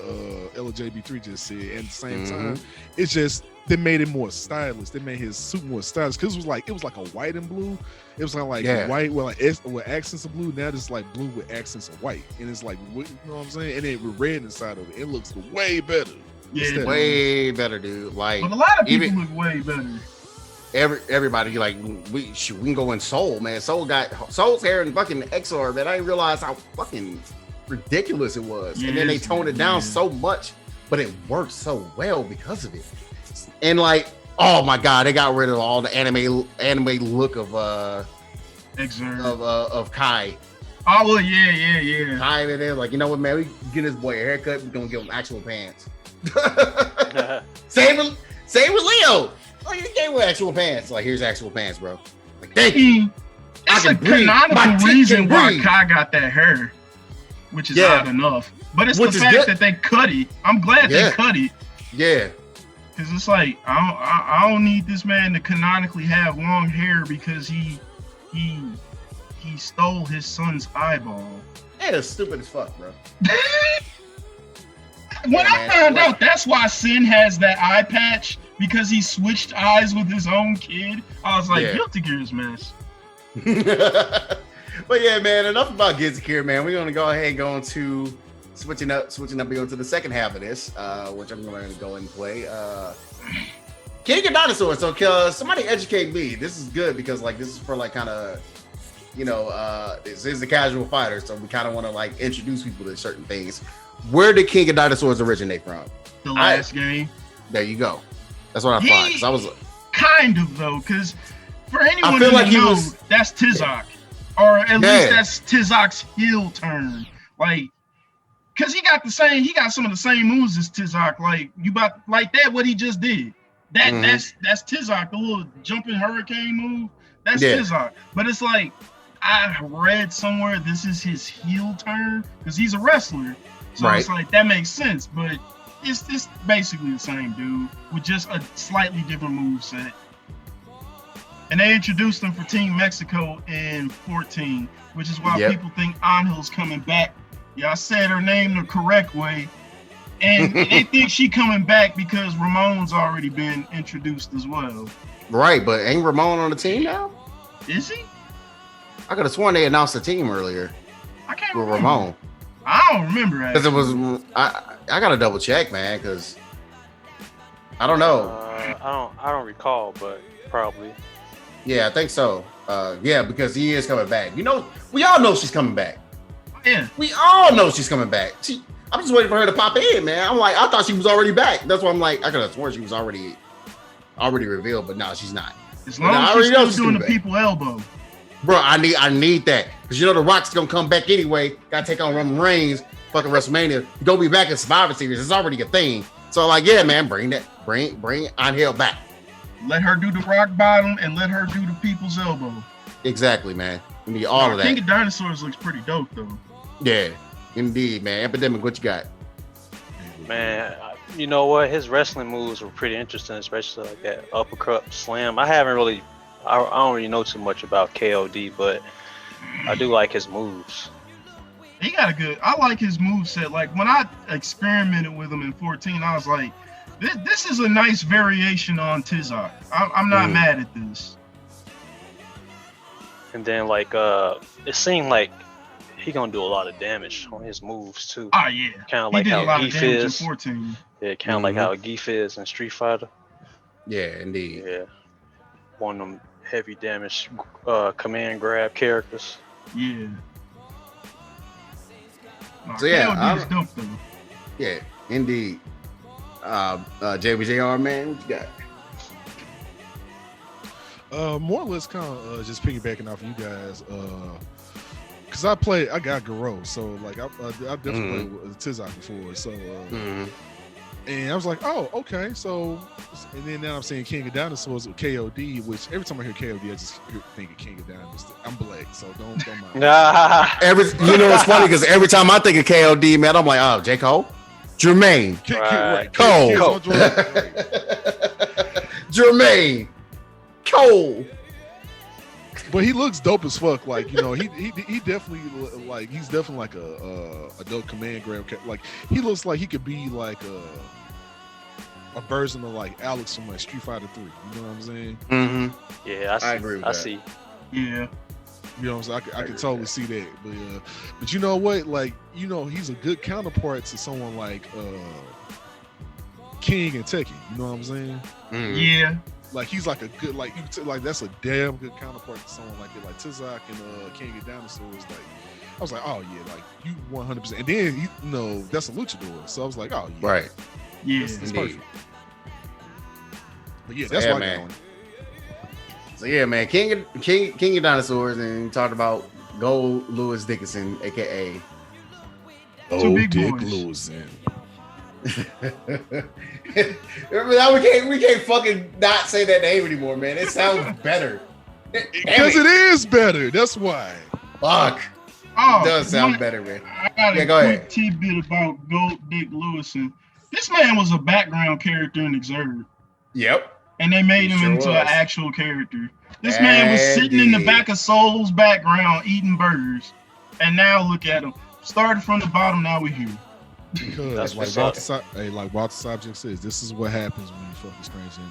LJB3 just said. And at the same time, it's just they made it more stylish. They made his suit more stylish because it was like a white and blue. It was kind of like white with accents of blue. Now it's like blue with accents of white, and it's like you know what I'm saying. And then with red inside of it, it looks way better. Yeah, way better, dude. Like, but a lot of people even, look way better. Everybody like we can go in Soul, man. Soul's hair and fucking XR, man. I didn't realize how fucking ridiculous it was. And then they toned it down so much, but it worked so well because of it. And like, oh my god, they got rid of all the anime look of Kai. Oh well, yeah. Kai in there, like, you know what, man? We get this boy a haircut. We're gonna give him actual pants. Same with Leo. Oh, you can't wear actual pants. Like, here's actual pants, bro. Like, thank you. It's a canonical reason why Kai got that hair, which is odd enough. But it's the fact that they cut it. I'm glad they cut it. Yeah. Because it's like, I don't need this man to canonically have long hair because he stole his son's eyeball. Yeah, that's stupid as fuck, bro. When I found out that's why Sin has that eye patch, because he switched eyes with his own kid, I was like, guilty gear this mess. But yeah, man, enough about Guilty Gear, man. We're gonna go ahead and go into switching up, going to the second half of this, which I'm going to go and play. King of Dinosaurs. So somebody educate me. This is good because like this is for like kind of, you know, this is a casual fighter, so we kind of want to like introduce people to certain things. Where did King of Dinosaurs originate from? The last game. There you go. That's what I thought. 'Cause I was kind of though, because for anyone who knows, that's Tizok, or at least that's Tizok's heel turn. Like, cause he got some of the same moves as Tizok. Like that, what he just did. That's Tizok, the little jumping hurricane move. That's Tizok. But it's like I read somewhere this is his heel turn because he's a wrestler. So it's like that makes sense, but it's basically the same dude with just a slightly different move set. And they introduced him for Team Mexico in 14, which is why people think Angel's coming back. Yeah, I said her name the correct way. And they think she coming back because Ramon's already been introduced as well. Right, but ain't Ramon on the team now? Is he? I could have sworn they announced the team earlier. I can't with remember. Ramon. I don't remember because it was. I gotta double check, man, because I don't know. I don't recall, but probably. Yeah, I think so. Yeah, because he is coming back. You know, we all know she's coming back. Yeah, we all know she's coming back. I'm just waiting for her to pop in, man. I'm like, I thought she was already back. That's why I'm like, I could have sworn she was already revealed, but no, she's not. As long as she's still doing the people elbow. Bro, I need that. Because you know the Rock's gonna come back anyway. Gotta take on Roman Reigns, fucking WrestleMania. He's gonna be back in Survivor Series. It's already a thing. So like, yeah, man, bring Angel back. Let her do the rock bottom and let her do the people's elbow. Exactly, man. We need all of that. King of Dinosaurs looks pretty dope though. Yeah, indeed, man. Epidemic, what you got? Man, you know what? His wrestling moves were pretty interesting, especially like that uppercut slam. I don't really know too much about KOD, but I do like his moves. He got I like his move set. Like when I experimented with him in 14, I was like, this is a nice variation on Tizok. I'm not mad at this. And then like it seemed like he gonna do a lot of damage on his moves too. Oh yeah, kind of like how Geef is. In 14. Yeah, kind of like how Geef is in Street Fighter. Yeah, indeed. Yeah, one of them heavy damage command grab characters. Yeah. So yeah, dope, though. Yeah, indeed. JBJR, man, what you got? More or less kind of just piggybacking off you guys. Cause I got Garo, so like I definitely played with Tizok before. So And I was like, oh, okay. So, and then now I'm saying King of Dinosaurs with KOD, which every time I hear KOD, I just think of King of Dinosaurs. I'm black, so don't mind. You know, it's funny because every time I think of KOD, man, I'm like, oh, J. Cole, Jermaine, Cole, Jermaine, Cole. But he looks dope as fuck. Like, you know, he definitely like he's definitely like a dope command grab. Like he looks like he could be like a version of like Alex from like Street Fighter 3. You know what I'm saying? Mm-hmm. Yeah, I agree with I that. see. Yeah. You know what I'm saying? I can totally see that. But you know what? Like, you know, he's a good counterpart to someone like King and Tekken. You know what I'm saying? Mm-hmm. Yeah. Like he's like a good like that's a damn good counterpart to someone like that, like Tizak and King of Dinosaurs. Like I was like, oh yeah, like you 100%. And then you know that's a luchador, so I was like, oh yeah, Right. Yeah. that's perfect. But yeah, that's yeah, why man. I got on it. So yeah, man, King of Dinosaurs, and we talked about Goldlewis Dickinson, aka Two big Dick boys. losing. Remember that we can't fucking not say that name anymore, man. It sounds better. Because it is better. That's why. Fuck. Oh, It does sound one- better, man. I got Yeah, a go quick ahead. tidbit about GoldDICK Lewison. This man was a background character in Exurb, Yep. and they made He him sure into was. an actual character. This man was sitting in the Indeed. back of Soul's background eating burgers, and now look at him. Started from the bottom, now we're here. Because That's like what's up. Walter Subject says, this is what happens when you fuck a stranger in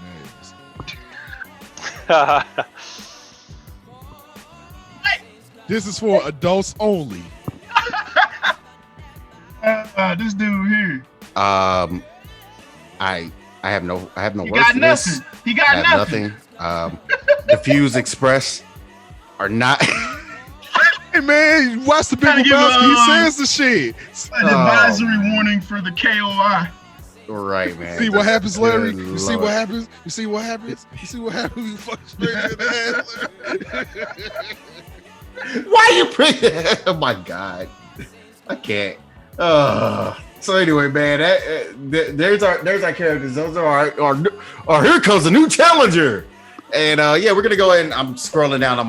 the ass. This is for adults only. This dude here, I have no he words got for this. nothing. He I got have nothing. nothing. The Fuse Express are not. Hey man, watch the Big Gotta give Lebowski. He a, says the shit. An advisory warning for the KOI. Right, man. See what happens, Larry? Good You see Lord. what happens? You see what happens? You see what happens when you fuck a stranger in the ass? Why you bring that? Oh my god, I can't. So anyway, man, there's our characters. Those are our here comes a new challenger, and yeah, we're gonna go ahead and I'm scrolling down on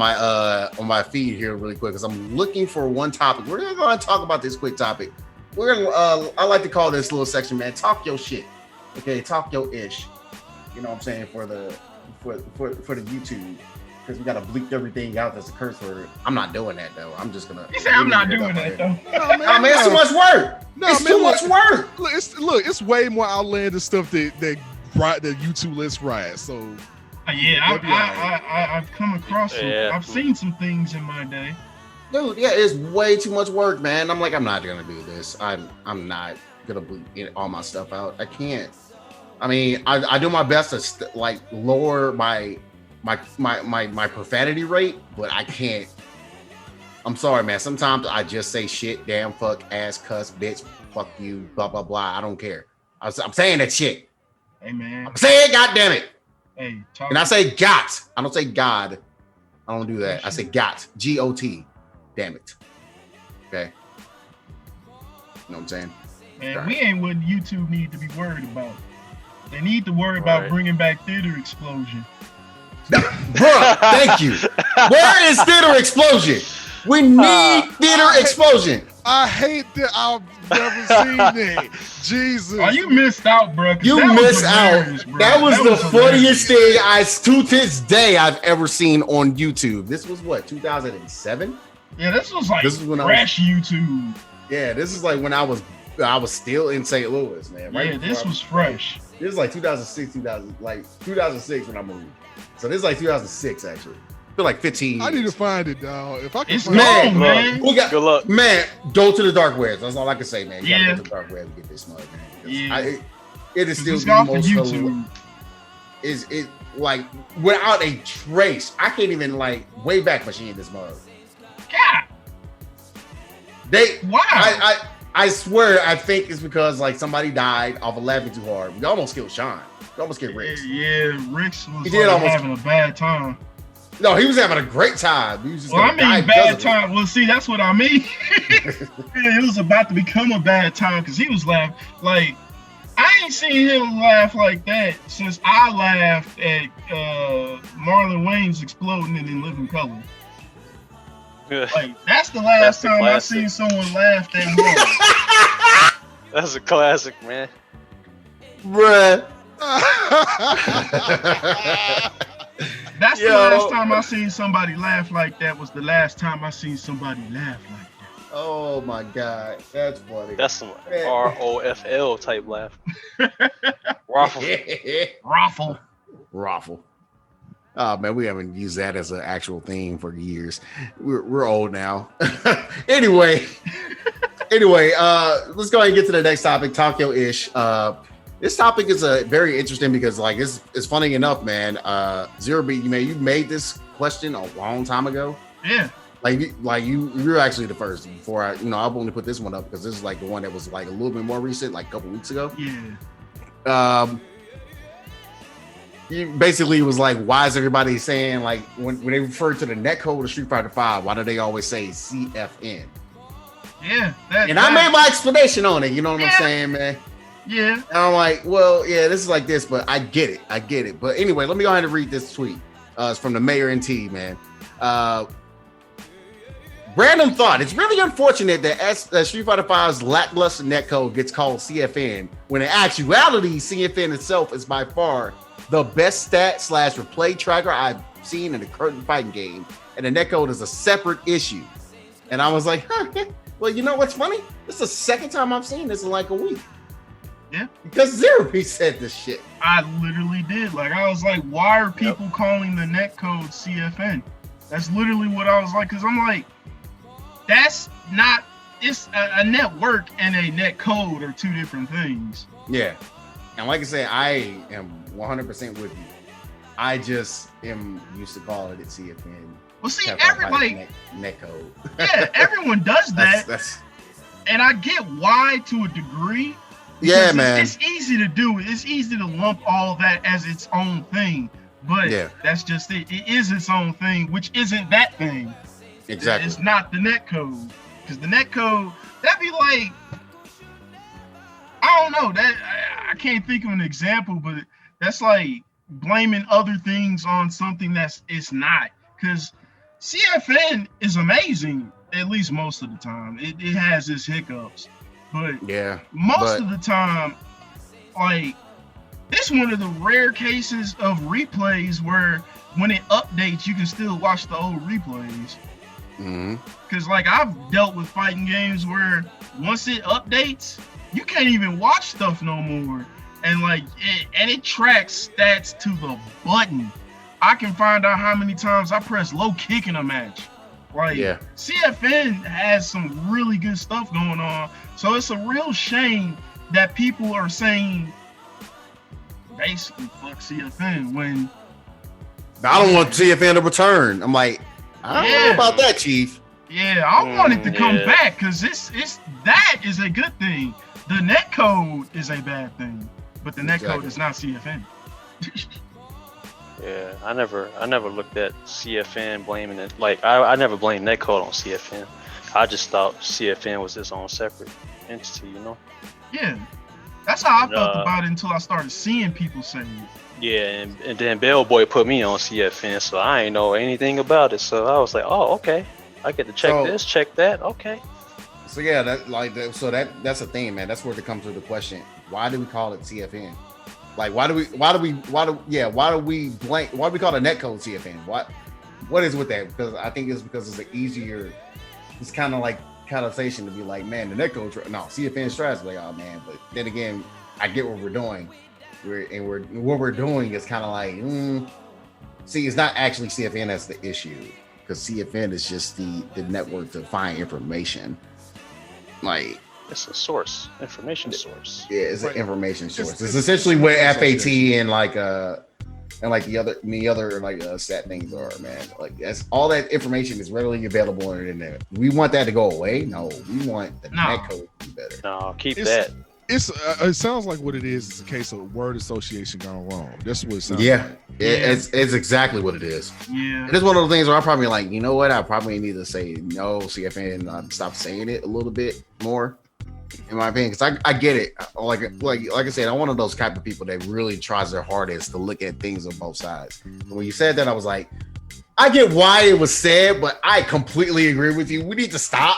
my feed here really quick because I'm looking for one topic. We're gonna go ahead and talk about this quick topic. We're gonna I like to call this little section, man, talk your shit. Okay, talk your ish. You know what I'm saying for the YouTube. Because we gotta bleep everything out that's a curse word. I'm not doing that though. I'm just gonna. He said, I'm not doing that though. No, Oh man, it's too much work. No, It's man, too much work. Look, it's way more outlandish stuff that YouTube lists riot. So Yeah, That'd be all right. I've come across some. Yeah. I've seen some things in my day. Dude, yeah, it's way too much work, man. I'm like, I'm not gonna do this. I'm not gonna bleep all my stuff out. I can't. I mean, I do my best to like lower my profanity rate, but I can't. I'm sorry, man. Sometimes I just say shit, damn, fuck, ass, cuss, bitch, fuck you, blah blah blah. I don't care. I'm saying that shit. Hey man. I'm saying, God damn it. Hey, talk. And I say got. I don't say God. I don't do that. I say got. GOT. Damn it. Okay. You know what I'm saying? Man, we ain't what YouTube need to be worried about. They need to worry about Right. bringing back Theater Explosion. Bruh, thank you. Where is Theater Explosion? We need Theater Explosion. I hate that I've never seen that. Jesus. Oh, you missed out, bro. You missed out. That was the funniest thing to this day I've ever seen on YouTube. This was what, 2007? Yeah, this was like This is when I fresh YouTube. Yeah, this is like when I was still in St. Louis, man. Right Yeah, before this I- was fresh. This is like 2006 when I moved. So this is like 2006 actually. I feel like 15 years. I need to find it, dog. If I can It's find Man, gone, man. We got, Good luck. man, go to the dark webs. That's all I can say, man. You Yeah. gotta go to the dark web and get this mug, man. 'Cause Yeah. It is still It's the gone for most YouTube. is it like without a trace. I can't even like way back machine this mug. God, They wow. I swear I think it's because like somebody died off of laughing too hard. We almost killed Sean. We almost killed Rick. Yeah, Rix was He did like almost- having a bad time. No, he was having a great time. He was just Well, I gonna die mean, because bad of it. time. Well, see, that's what I mean. Yeah, it was about to become a bad time because he was laughing. Like, I I ain't seen him laugh like that since I laughed at Marlon Wayne's exploding in living color. Like that's the last the time I classic. seen someone laugh that hard. That's a classic, man. Bruh. That's the Yo. last time I seen somebody laugh like that. Was the last time I seen somebody laugh like that. Oh my God, that's funny. That's some Man. ROFL type laugh. Raffle. Raffle. Oh man, we haven't used that as an actual theme for years. We're old now. Anyway, let's go ahead and get to the next topic, Tokyo-ish. This topic is very interesting because like it's funny enough, man. Zero Beat, you made this question a long time ago. Yeah. Like you were actually the first before I've only put this one up because this is like the one that was like a little bit more recent, like a couple weeks ago. Yeah. You basically was like, why is everybody saying like when they refer to the netcode of Street Fighter V, why do they always say CFN? Yeah. And I made my explanation on it. You know what I'm saying, man? Yeah. And I'm like, well, yeah, this is like this, but I get it. But anyway, let me go ahead and read this tweet. It's from the Mayor NT, man. Random thought. It's really unfortunate that Street Fighter V's lackluster netcode gets called CFN, when in actuality, CFN itself is by far the best stat/replay tracker I've seen in a current fighting game, and the netcode is a separate issue. And I was like, well, you know what's funny? This is the second time I've seen this in like a week. Yeah. Because Zero Beat said this shit. I literally did. Like, I was like, why are people calling the netcode CFN? That's literally what I was like, because I'm like, that's not, it's a network and a net code are two different things. Yeah. And like I said, I am 100% with you. I just am used to calling it CFN. Well, see, net code. Yeah, everyone does that. That's and I get why to a degree. Yeah, because man. It's easy to do. It's easy to lump all that as its own thing. But that's just it. It is its own thing, which isn't that thing. Exactly. It's not the net code. Because the net code, that'd be like, I don't know. That I can't think of an example, but that's like blaming other things on something it's not. Because CFN is amazing, at least most of the time. It has its hiccups. But most of the time, like, it's one of the rare cases of replays where when it updates, you can still watch the old replays. Because like I've dealt with fighting games where once it updates, you can't even watch stuff no more. And like it tracks stats to the button. I can find out how many times I press low kick in a match. Like CFN has some really good stuff going on. So it's a real shame that people are saying basically fuck CFN when I don't want CFN to return. I'm like, I don't know about that, Chief. Yeah, I want it to come back because it's that is a good thing. The netcode is a bad thing, but the netcode is not CFN. Yeah, I never looked at CFN blaming it. Like I never blamed netcode on CFN. I just thought CFN was its own separate entity, you know? Yeah, that's how I felt about it until I started seeing people say it. Yeah, and then Bellboy put me on CFN, so I ain't know anything about it. So I was like, oh, okay, I get to check this, check that, okay. So yeah, that's the thing, man. That's where it comes to the question: why do we call it CFN? Like, why do we call the netcode CFN? What is with that? Because I think it's because it's an easier, it's kind of like connotation to be like, man, the netcode, CFN strats, like, oh man. But then again, I get what we're doing. What we're doing is kind of like, see, it's not actually CFN that's the issue, because CFN is just the network to find information. Like, it's a source, information source. Yeah, it's an information source. It's essentially where FAT and the other stat things are, man. Like, that's all that information is readily available on the internet. We want that to go away? No, we want the netcode to be better. No, keep that. It sounds like what it is a case of word association gone wrong. That's what it sounds like. It's exactly what it is. Yeah. And it's one of those things where I probably like, you know what? I probably need to say no, CFN, stop saying it a little bit more. in my opinion, because I get it. Like I said, I'm one of those type of people that really tries their hardest to look at things on both sides. And when you said that, I was like, I get why it was said, but I completely agree with you. We need to stop.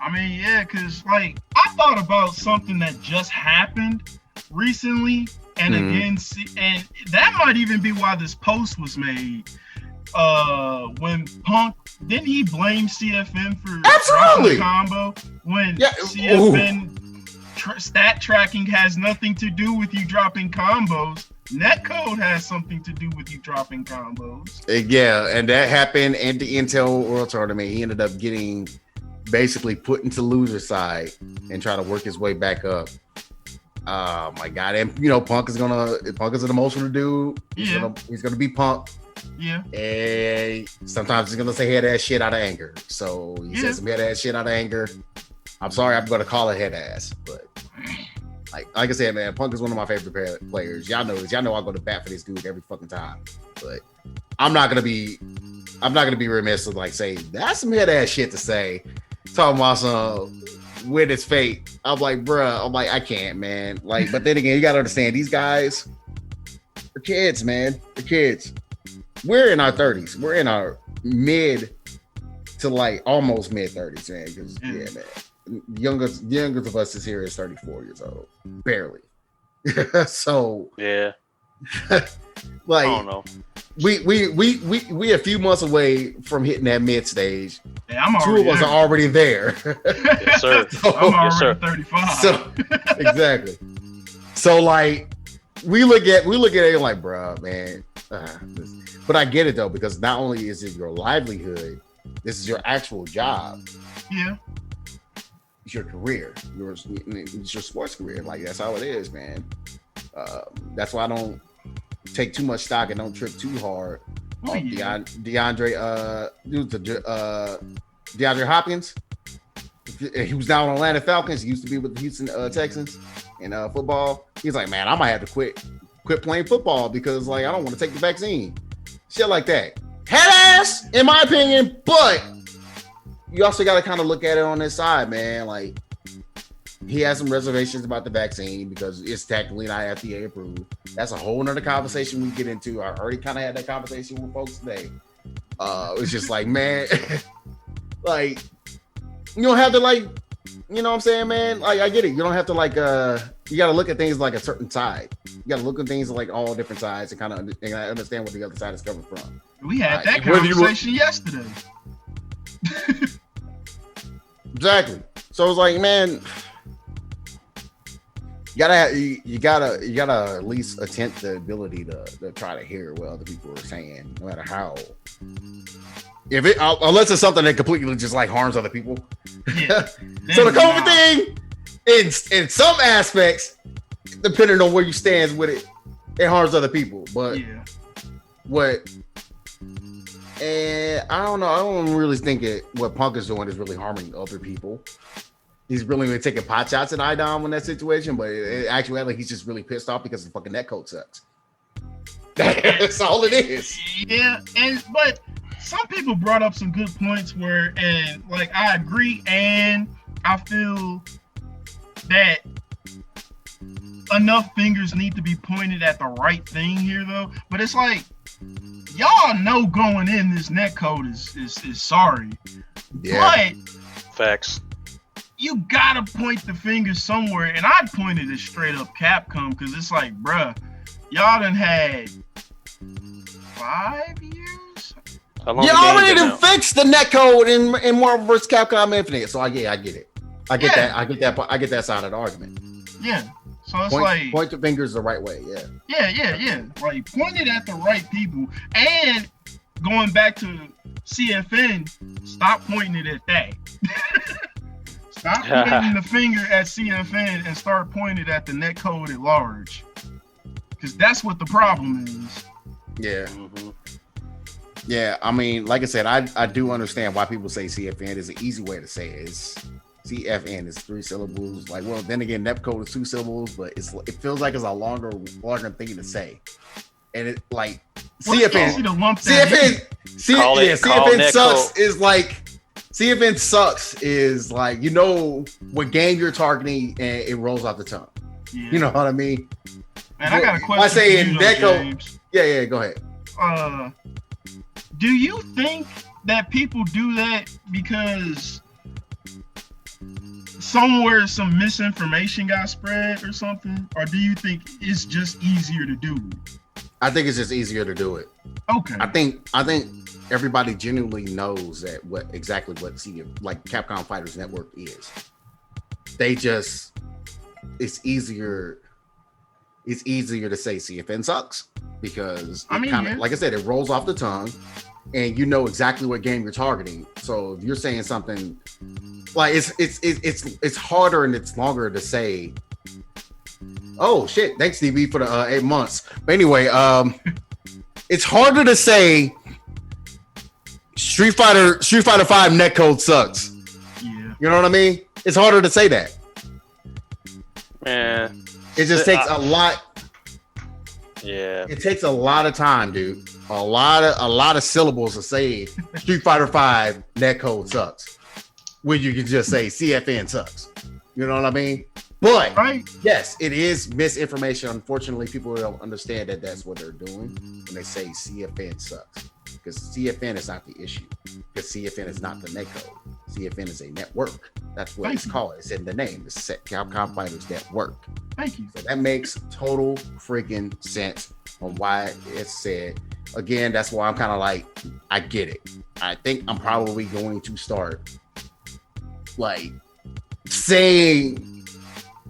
I mean, yeah, because like I thought about something that just happened recently, and again, and that might even be why this post was made. When Punk didn't he blame CFN for absolutely combo when CFN stat tracking has nothing to do with you dropping combos. Netcode has something to do with you dropping combos. Yeah, and that happened at the Intel World Tournament. He ended up getting basically put into loser side and try to work his way back up. Oh my god! And Punk is an emotional dude. He's gonna be Punk. Yeah. And sometimes he's gonna say head ass shit out of anger. So he says some head ass shit out of anger. I'm sorry, I'm gonna call it head ass, but like I said, man, Punk is one of my favorite players. Y'all know this. Y'all know I go to bat for this dude every fucking time. But I'm not gonna be remiss to like say that's some head ass shit to say. Talking about some with his fate. I'm like, bruh, I can't, man. Like, but then again, you gotta understand these guys, they're kids, man. They're kids. We're in our 30s. We're in our mid to like almost mid 30s, man. Because man, youngest of us is here is 34 years old, barely. So yeah, like I don't know. We a few months away from hitting that mid stage. Yeah, I'm Two of us are already there. Yes, sir. I'm Yes, sir. already 35. So exactly. So like we look at it like, bro, man. But I get it though, because not only is it your livelihood, this is your actual job. Yeah. It's your career. It's your sports career. Like that's how it is, man. That's why I don't take too much stock and don't trip too hard. DeAndre Hopkins. He was down on Atlanta Falcons. He used to be with the Houston Texans in football. He's like, man, I might have to quit playing football because like I don't want to take the vaccine. Shit like that. Head ass, in my opinion, but you also got to kind of look at it on this side, man. Like he has some reservations about the vaccine because it's technically not FDA approved. That's a whole nother conversation we get into. I already kind of had that conversation with folks today. It's just like, man, like you don't have to like, you know what I'm saying, man? Like I get it. You don't have to like you got to look at things like a certain side. You got to look at things like all different sides and kind of understand where the other side is coming from. We had that conversation yesterday. Exactly. So it's like, man, you gotta at least attempt the ability to try to hear what other people are saying, no matter how. Unless it's something that completely just like harms other people. Yeah. So the COVID thing, in some aspects, depending on where you stand with it, it harms other people. But and I don't know. I don't really think what Punk is doing is really harming other people. He's really taking pot shots at IDOM in that situation, but actually, he's just really pissed off because the fucking netcode sucks. That's all it is. Yeah, but some people brought up some good points and like I agree, and I feel that enough fingers need to be pointed at the right thing here, though. But it's like y'all know going in this netcode is sorry. Yeah. But Facts. you gotta point the finger somewhere, and I'd point it at straight up Capcom because it's like, bruh, y'all done had 5 years. You already done fixed the netcode in Marvel vs. Capcom Infinite, so I get it. I get that side of the argument. Yeah. So it's point the fingers the right way. Yeah. Yeah. Like point it at the right people. And going back to CFN, stop pointing it at that. Stop pointing the finger at CFN and start pointing it at the netcode at large. Because that's what the problem is. Yeah. Mm-hmm. Yeah, I mean, like I said, I do understand why people say CFN is an easy way to say it. CFN is 3 syllables. Like, well, then again, netcode is 2 syllables, but it feels like it's a longer thing to say. And it like CFN sucks is like CFN sucks is like, you know what game you're targeting and it rolls off the tongue. Yeah. You know what I mean? Man, I got a question. I say for in you, though, Neko. James. Yeah, go ahead. Do you think that people do that because somewhere some misinformation got spread or something? Or do you think it's just easier to do? I think it's just easier to do it. Okay. I think everybody genuinely knows that exactly what Capcom Fighters Network is. They just it's easier to say CFN sucks because like I said, it rolls off the tongue and you know exactly what game you're targeting. So if you're saying something like it's harder and it's longer to say, oh shit, thanks DB for the 8 months. But anyway, it's harder to say Street Fighter 5 netcode sucks. Yeah. You know what I mean? It's harder to say that. Man, it just takes a lot. Yeah, it takes a lot of time, dude. A lot of syllables to say Street Fighter 5 netcode sucks. When you can just say CFN sucks. You know what I mean? But yes, it is misinformation. Unfortunately, people don't understand that that's what they're doing when they say CFN sucks. Because CFN is not the issue. Because CFN is not the netcode. CFN is a network. That's what it's called. It's in the name. It's Capcom Fighters Network. Thank you. So that makes total freaking sense on why it's said. Again, that's why I'm kind of like, I get it. I think I'm probably going to start like saying,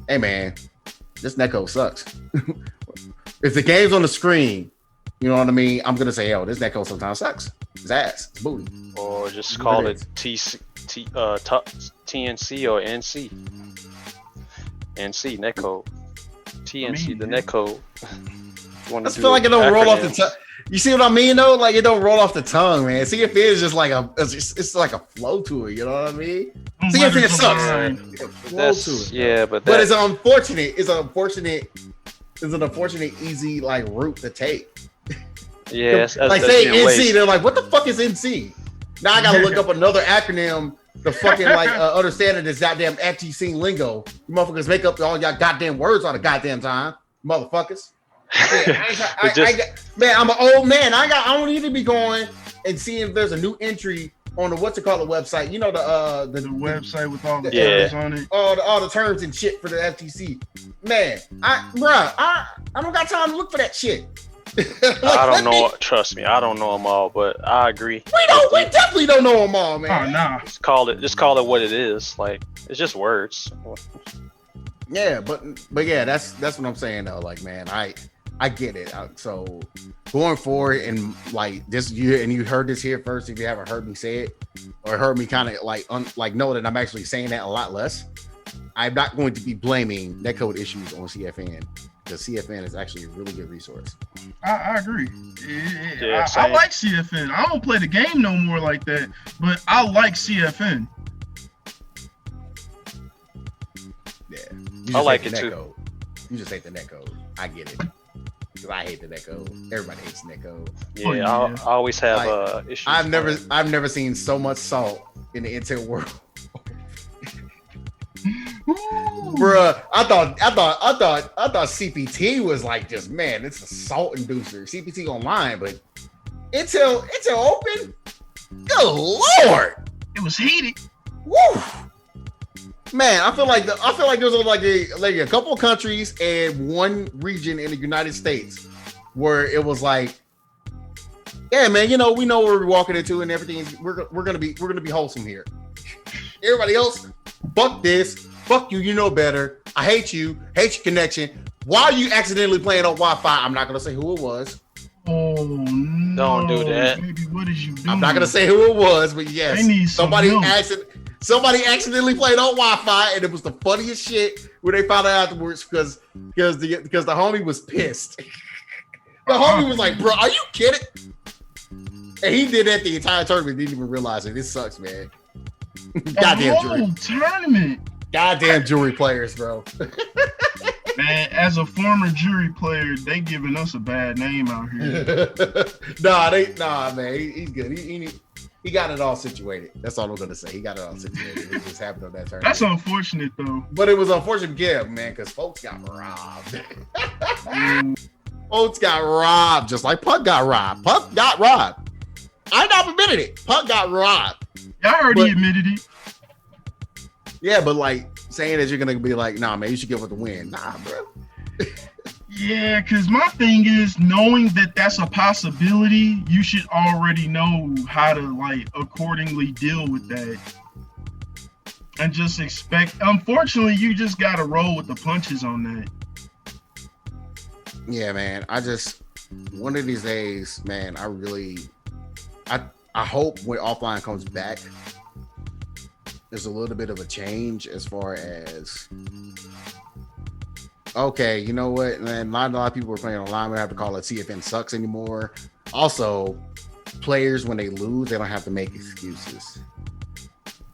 hey man, this netcode sucks. If the game's on the screen, you know what I mean? I'm gonna say, this netcode sometimes sucks. It's ass. It's booty. Or just call it TNC or NC. NC netcode. TNC the netcode. I just feel like it don't roll off the tongue. You see what I mean though? Like it don't roll off the tongue, man. CFN is just like it's like a flow to it. You know what I mean? CFN sucks. Flow to it. Yeah, but it's unfortunate. It's an unfortunate easy like route to take. Yeah, like say NC, they're like, what the fuck is NC? Now I gotta look up another acronym to fucking like understand this goddamn FTC lingo. You motherfuckers make up all y'all goddamn words all the goddamn time, motherfuckers. Man, I'm an old man. I don't need to be going and seeing if there's a new entry on the website. You know the website with all the terms on it. All the terms and shit for the FTC. Man, I don't got time to look for that shit. I don't know. Trust me, I don't know them all, but I agree. We definitely don't know them all, man. Oh nah. Just call it what it is. Like it's just words. Yeah, but yeah, that's what I'm saying though. Like, man, I get it. So going forward and like this year, and you heard this here first. If you haven't heard me say it or heard me kind of like know that I'm actually saying that a lot less, I'm not going to be blaming netcode issues on CFN because CFN is actually a really good resource. I agree. I like CFN. I don't play the game no more like that, but I like CFN. Yeah, I like it too. You just hate the netcode. I get it. Because I hate the netcode. Everybody hates netcode. Yeah, I always have issues. I've never seen so much salt in the Intel world. Bruh, I thought CPT was like just, man, it's a salt inducer. CPT online, but Intel open. Good Lord, it was heated. Woo. Man, I feel like there's like a couple of countries and one region in the United States where it was like, yeah, man, we know what we're walking into and everything. We're gonna be wholesome here. Everybody else, fuck this, fuck you, you know better. I hate you, hate your connection. Why are you accidentally playing on Wi-Fi? I'm not gonna say who it was. Oh no! Don't do that. Baby, what is you doing? I'm not gonna say who it was, but yes, somebody accidentally played on Wi-Fi, and it was the funniest shit when they found out afterwards because the homie was pissed. The homie was like, "Bro, are you kidding?" And he did that the entire tournament. Didn't even realize it. This sucks, man. Goddamn jury tournament. Goddamn jury players, bro. Man, as a former jury player, they giving us a bad name out here. Nah, man, he's good. he got it all situated. That's all I'm gonna say. He got it all situated. It just happened on that turn. That's unfortunate though. But it was unfortunate, yeah, man, because folks got robbed. Folks got robbed, just like Puck got robbed. Puck got robbed. I not admitted it. Puck got robbed. I already admitted it. Yeah, but like saying that you're gonna be like, nah, man, you should give it the win. Nah, bro. Yeah, because my thing is knowing that that's a possibility, you should already know how to like accordingly deal with that. And just expect, unfortunately, you just gotta roll with the punches on that. Yeah, man. I just one of these days, man, I hope when offline comes back, there's a little bit of a change as far as okay, you know what, man, not a lot of people are playing online. We don't have to call it CFN sucks anymore. Also, players when they lose, they don't have to make excuses.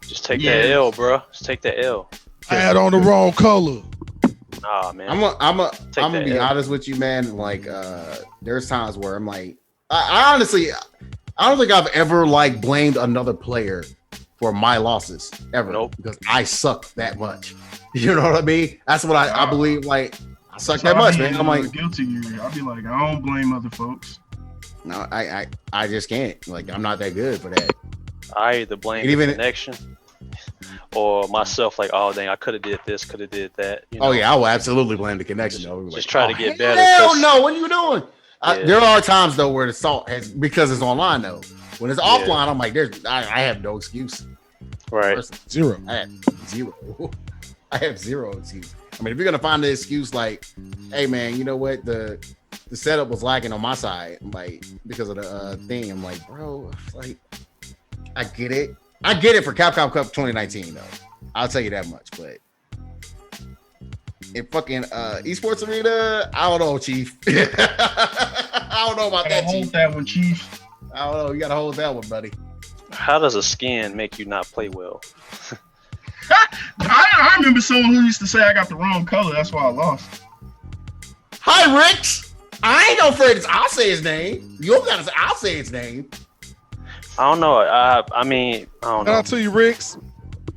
Just take that L, bro. Just take that L. I had on the wrong color. Nah, man. I'm gonna be honest with you, man. Like, there's times where I'm like, I honestly, I don't think I've ever like blamed another player for my losses ever. Nope. Because I suck that much. You know what I mean? That's what I believe. Like, I suck that much, man. I'm like guilty here. I'll be like, I don't blame other folks. No, I just can't. Like, I'm not that good for that. I either blame the connection or myself. Like, oh dang, I could have did this, could have did that. You know? Oh yeah, I will absolutely blame the connection. Though. Just try to get better. Hell no! What are you doing? There are times though where the salt has, because it's online though. When it's offline, I'm like, I have no excuse. Right. Zero. I have zero. I have zero excuse. I mean, if you're gonna find the excuse like, hey man, you know what, the setup was lacking on my side, like because of the thing. I'm like, bro, like, I get it for Capcom Cup 2019 though. I'll tell you that much. But in fucking esports arena, I don't know, Chief. I don't know about that, Chief. Hold that one, Chief. I don't know. You gotta hold that one, buddy. How does a skin make you not play well? I remember someone who used to say I got the wrong color. That's why I lost. Hi, Ricks. I ain't no afraid. I'll say his name. You don't gotta say. I'll say his name. I don't know. I mean, I don't know. I'll tell you, Ricks.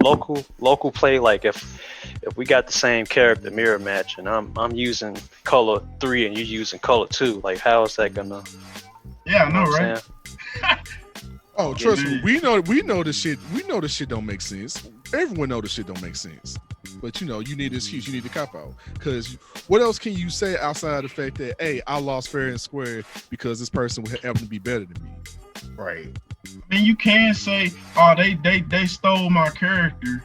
Local play. Like if we got the same character mirror match, and I'm using color 3 and you're using color 2, like how is that gonna? Yeah, I know, right? Oh, trust me, we know this shit. We know this shit don't make sense. Everyone know this shit don't make sense. But you know, you need an excuse. You need to cop out. Because what else can you say outside the fact that, hey, I lost fair and square because this person would happen to be better than me? Right. I mean, you can say, oh, they stole my character.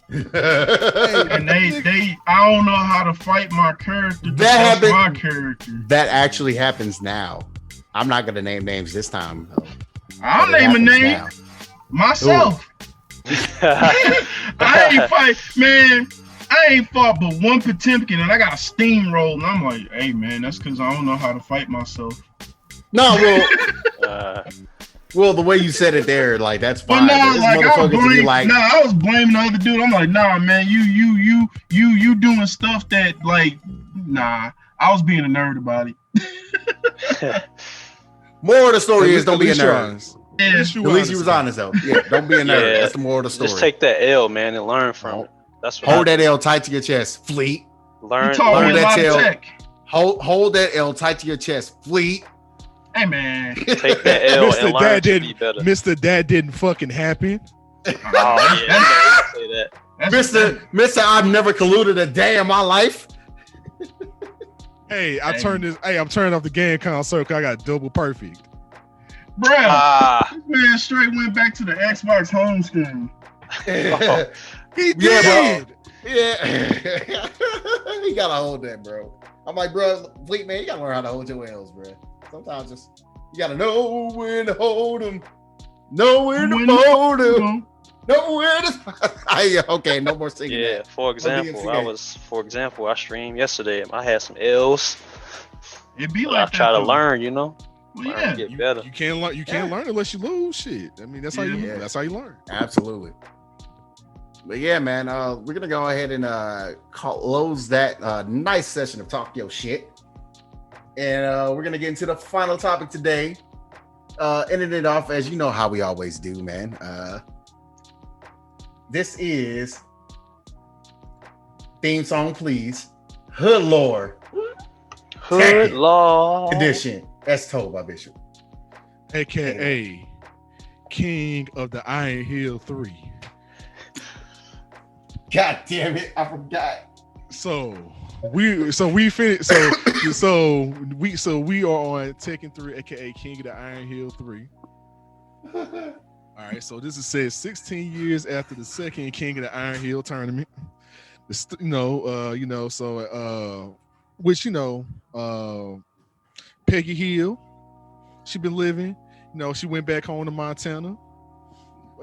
And they I don't know how to fight my character. That happens. My character. That actually happens now. I'm not gonna name names this time. I'll name a name. Now. Myself. I ain't fight, man. I ain't fought but one Potemkin, and I got a steamroll, and I'm like, hey, man, that's because I don't know how to fight myself. No, well, the way you said it there, like that's fine. But no, like I was blaming the other dude. I'm like, nah, man, you doing stuff that, like, nah. I was being a nerd about it. More of the story is don't be a nerd. Yeah. At least you was honest though. Yeah, don't be a nerd. Yeah. That's the moral of the story. Just take that L, man, and learn from it. That's what hold that L tight to your chest, Fleet. Learn that tail. Hold that L tight to your chest, Fleet. Hey man, take that L and learn to be better. Mr. That didn't fucking happen. Oh yeah, say that. Mr. I've never colluded a day in my life. Hey, I'm turning off the game console because I got double perfect. Bruh, this man straight went back to the Xbox home screen. He did. Bro. Yeah. You gotta hold that, bro. I'm like, bro, Fleet, man, you gotta learn how to hold your L's, bro. Sometimes you gotta know when to hold them, know when to hold them, know when to. Okay, no more singing. Yeah, that. for example, I streamed yesterday. I had some L's. It'd be like I try to learn, you know. Well, yeah, get better. You can't learn. You can't learn unless you lose. Shit. I mean, that's how you. Yeah. That's how you learn. Absolutely. But yeah, man, we're gonna go ahead and close that nice session of Talk Yo Shit, and we're gonna get into the final topic today. ending it off as you know how we always do, man. This is theme song, please. Hood Lore Hood Tekken Law. edition, as told by Bishop. AKA King of the Iron Hill 3. God damn it, I forgot. So we finished. So we are on Tekken 3, aka King of the Iron Hill 3. All right. So this is said 16 years after the second King of the Iron Hill tournament. Peggy Hill, she been living. She went back home to Montana,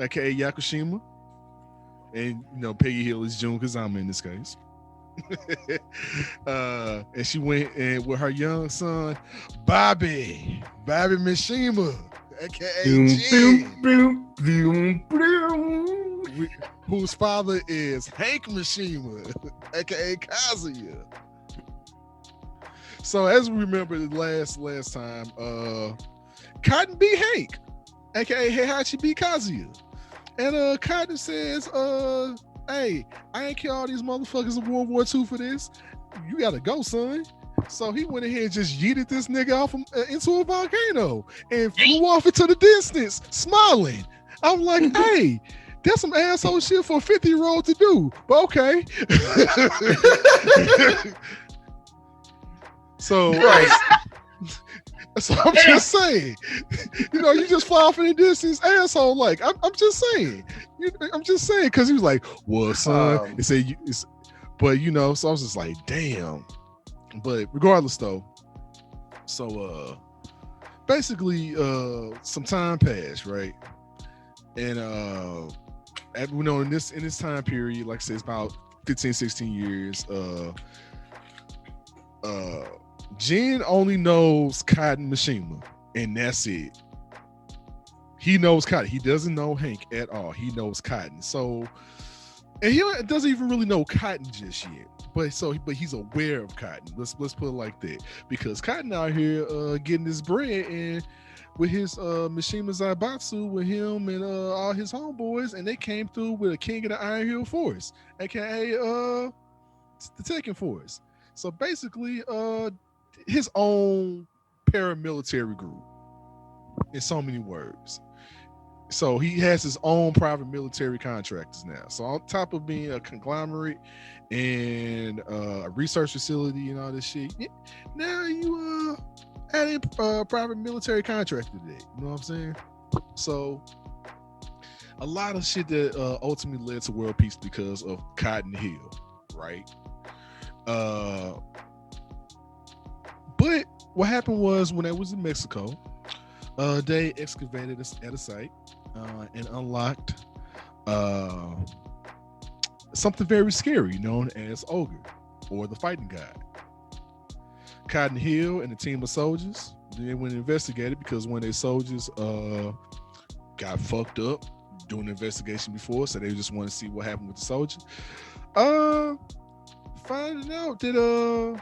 aka Yakushima, and Peggy Hill is Jun Kazama in this case. And she went and with her young son, Bobby Mishima, aka Jin, whose father is Hank Mishima, aka Kazuya. So as we remember the last time, Cotton beat Hank, aka Heihachi beat Kazuya. And Cotton says, hey, I ain't kill all these motherfuckers in World War II for this. You gotta go, son. So he went ahead and just yeeted this nigga off into a volcano and flew off into the distance, smiling. I'm like, hey, that's some asshole shit for a 50-year-old to do, but okay. So, so I'm just saying, you just fly off in the distance, asshole. Like, I'm just saying, because he was like, well, son, it said, but so I was just like, damn. But regardless, though, so basically, some time passed, right? And in this time period, like I said, it's about 15, 16 years. Jin only knows Cotton Mishima, and that's it. He knows Cotton. He doesn't know Hank at all. He knows Cotton. So, and he doesn't even really know Cotton just yet. But he's aware of Cotton. Let's put it like that, because Cotton out here getting his bread and with his Mishima Zaibatsu with him and all his homeboys, and they came through with a King of the Iron Hill Force, aka the Tekken Force. So basically, his own paramilitary group, in so many words. So he has his own private military contractors now. So on top of being a conglomerate and a research facility and all this shit, now you adding private military contractor to that. You know what I'm saying? So a lot of shit that ultimately led to world peace because of Cotton Hill, right? But what happened was, when I was in Mexico, they excavated at a site and unlocked something very scary known as Ogre, or the fighting god. Cotton Hill and a team of soldiers, they went and investigated because one of their soldiers got fucked up doing the investigation before, so they just want to see what happened with the soldier. Finding out that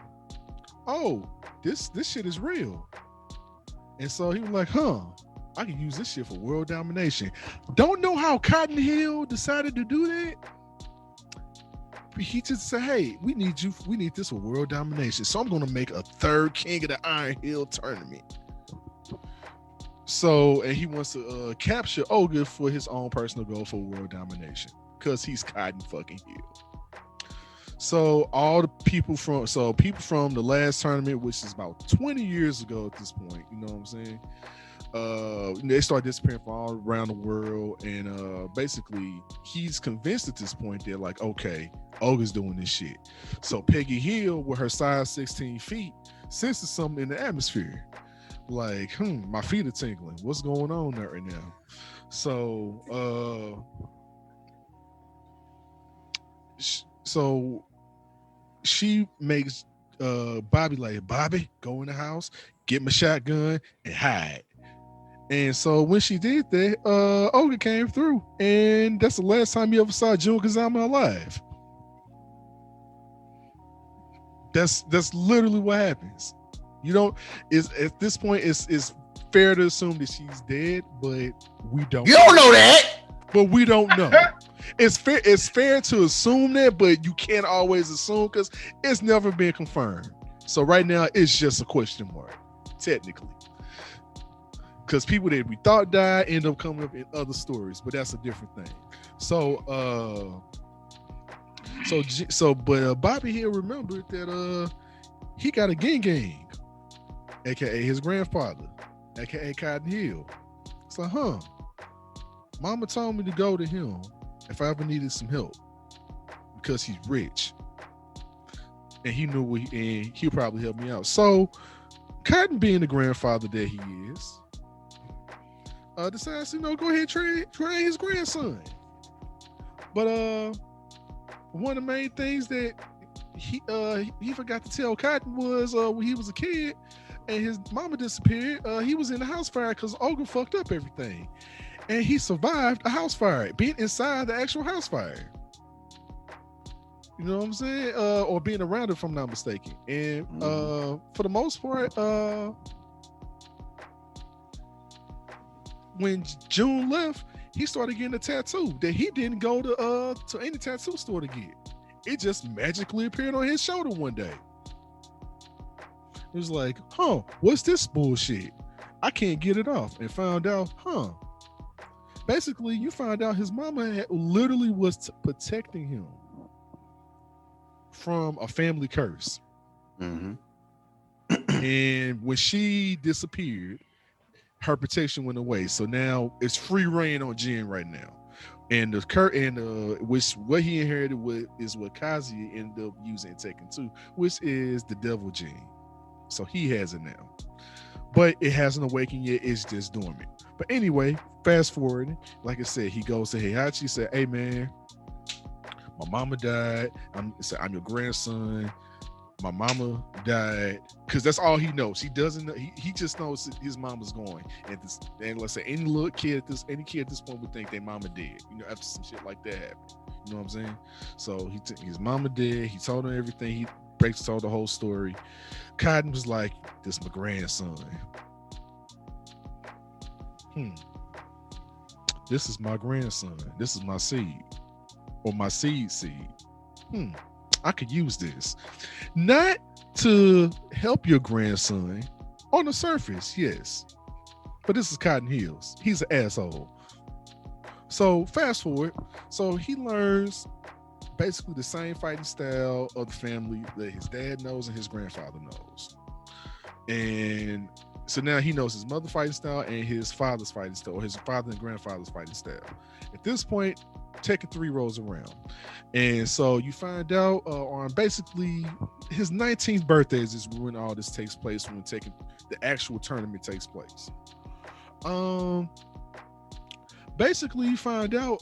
this shit is real. And so he was like, I can use this shit for world domination. Don't know how Cotton Hill decided to do that. He just said, hey, we need this for world domination. So I'm gonna make a third King of the Iron Hill tournament. So, and he wants to capture Ogre for his own personal goal for world domination, because he's Cotton fucking Hill. So all the people from the last tournament, which is about 20 years ago at this point, you know what I'm saying? They start disappearing from all around the world, and basically he's convinced at this point they're like, okay, Ogre's doing this shit. So Peggy Hill, with her size 16 feet, senses something in the atmosphere. Like, my feet are tingling. What's going on there right now? So she makes Bobby like, Bobby, go in the house, get my shotgun, and hide. And so when she did that, Ogre came through, and that's the last time you ever saw Jun Kazama alive. That's literally what happens. At this point, it's fair to assume that she's dead, but we don't. You don't know that. But we don't know. It's fair to assume that, but you can't always assume because it's never been confirmed. So right now, it's just a question mark, technically. Because people that we thought died end up coming up in other stories, but that's a different thing. But Bobby here remembered that he got a gang, aka his grandfather, aka Cotton Hill. So, Mama told me to go to him if I ever needed some help because he's rich, and he knew and he'll probably help me out. So, Cotton, being the grandfather that he is, decides, go ahead and train his grandson. But one of the main things that he forgot to tell Cotton was when he was a kid and his mama disappeared, he was in the house fire because Ogre fucked up everything. And he survived a house fire, being inside the actual house fire. You know what I'm saying? Or being around it, if I'm not mistaken. And for the most part, when June left, he started getting a tattoo that he didn't go to any tattoo store to get. It just magically appeared on his shoulder one day. It was like, what's this bullshit? I can't get it off. And found out, basically, you find out his mama literally was protecting him from a family curse. Mm-hmm. And when she disappeared, her protection went away. So now it's free reign on Jin right now. And what he inherited is what Kazuya ended up using in Tekken 2, which is the devil gene. So he has it now. But it hasn't awakened yet, it's just dormant. But anyway, fast forward, like I said, he goes to Heihachi, said, "Hey man, my mama died. I'm your grandson. My mama died," because that's all he knows. He doesn't know. He just knows his mama's going. And let's say any kid at this point would think their mama dead. After some shit like that happened. You know what I'm saying? So his mama dead. He told him everything. He told the whole story. Cotton was like, "This my grandson. This is my grandson. This is my seed, or my seed. I could use this." Not to help your grandson on the surface, yes. But this is Cotton Hills. He's an asshole. So fast forward. So he learns basically the same fighting style of the family that his dad knows and his grandfather knows. And so now he knows his mother's fighting style and his father's fighting style, or his father and grandfather's fighting style. At this point, Tekken 3 rolls around. And so you find out on basically his 19th birthday is when all this takes place, when the actual tournament takes place. Basically you find out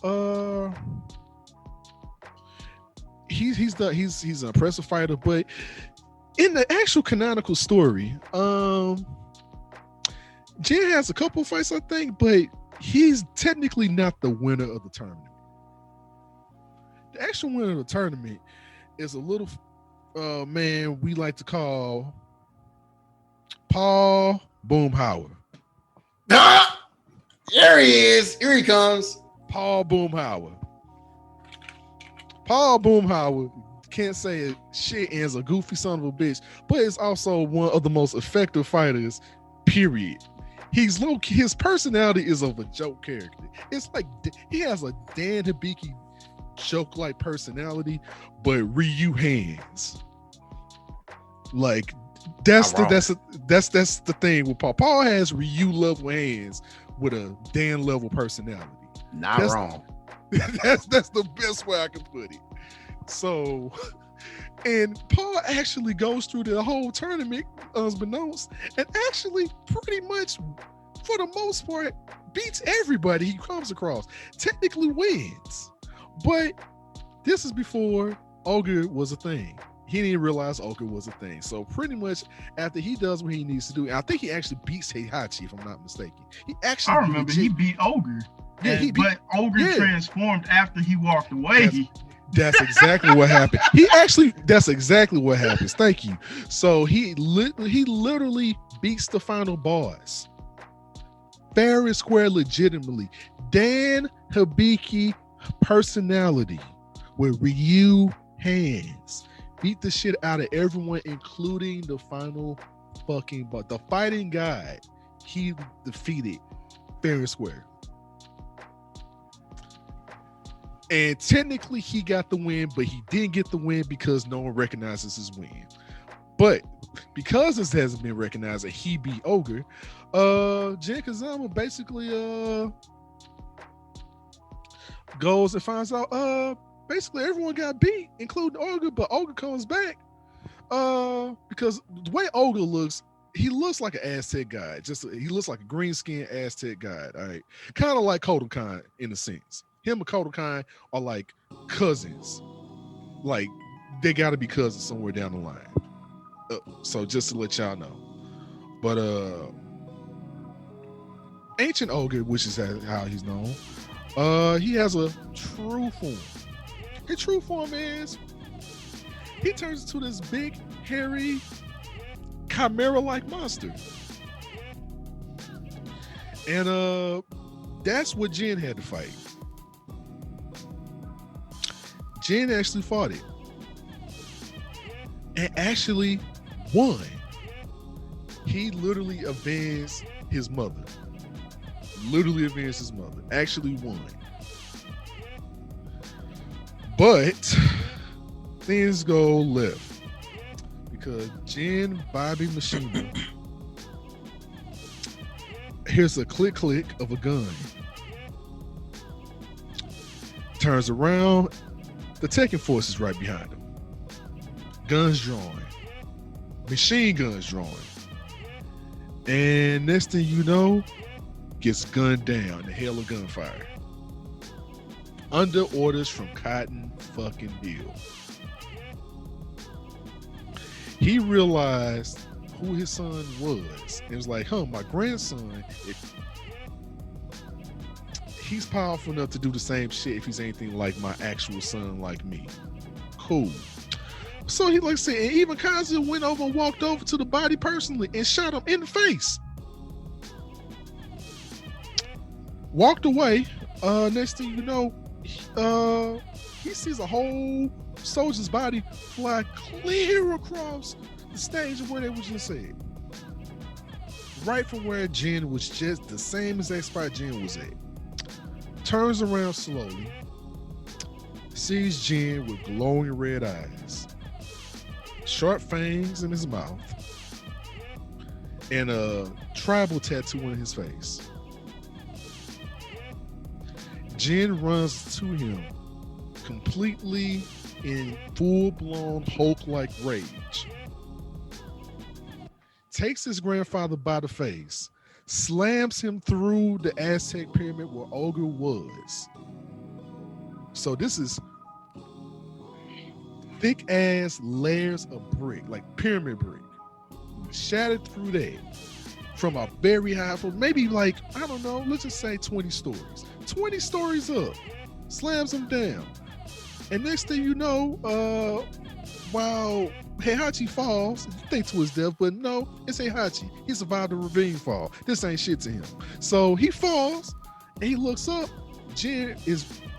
he's an impressive fighter, but in the actual canonical story, Jin has a couple fights, I think, but he's technically not the winner of the tournament. The actual winner of the tournament is a little man we like to call Paul Boomhauer. There he is. Here he comes. Paul Boomhauer. Paul Boomhauer, can't say it shit, and is a goofy son of a bitch, but is also one of the most effective fighters, period. He's low key, his personality is of a joke character. It's like he has a Dan Hibiki joke-like personality, but Ryu hands. Like that's the thing with Paul. Paul has Ryu level hands with a Dan level personality. Not wrong. That's the best way I can put it. So, and Paul actually goes through the whole tournament, unbeknownst, and actually pretty much, for the most part, beats everybody he comes across. Technically wins. But this is before Ogre was a thing. He didn't realize Ogre was a thing. So pretty much after he does what he needs to do, I think he actually beats Heihachi, if I'm not mistaken. I remember he beat Ogre. Yeah, but Ogre transformed after he walked away. That's exactly what happened. That's exactly what happens. Thank you. So he literally beats the final boss fair and square, legitimately. Dan Hibiki personality with Ryu hands. Beat the shit out of everyone, including the final fucking but the fighting guy. He defeated fair and square. And technically he got the win, but he didn't get the win because no one recognizes his win. But because this hasn't been recognized that he beat Ogre, Jin Kazama basically goes and finds out basically everyone got beat, including Ogre, but Ogre comes back because the way Ogre looks, he looks like an Aztec guy. He looks like a green skinned Aztec guy. All right, kind of like Kodokan in a sense. Him and Kodokan are like cousins. Like they got to be cousins somewhere down the line. So just to let y'all know, but Ancient Ogre, which is how he's known, he has a true form. His true form is he turns into this big, hairy, chimera-like monster. And that's what Jin had to fight. Jin actually fought it. And actually won. He literally avenged his mother. Actually won. But things go left because Jin Bobby Machine here's a click of a gun. Turns around, the Tekken force is right behind him. Guns drawn, machine guns drawn, and next thing you know, gets gunned down. The hail of gunfire under orders from Cotton fucking Hill. He realized who his son was. It was like, my grandson, he's powerful enough to do the same shit if he's anything like my actual son, like me. Cool. So he, like I said, and even Kazu went over and walked over to the body personally and shot him in the face. Walked away. Next thing you know, he sees a whole soldier's body fly clear across the stage of where they were just at. Right from where Jin was, just the same exact spot Jin was at. Turns around slowly, sees Jin with glowing red eyes, sharp fangs in his mouth, and a tribal tattoo on his face. Jin runs to him completely in full-blown Hulk-like rage. Takes his grandfather by the face, slams him through the Aztec pyramid where Ogre was. So this is thick ass layers of brick, like pyramid brick. Shattered through that from a very high, from maybe like, I don't know, let's just say 20 stories. 20 stories up. Slams him down. And next thing you know, while Heihachi falls, you think to his death, but no, it's Heihachi. He survived a ravine fall. This ain't shit to him. So he falls and he looks up. Jin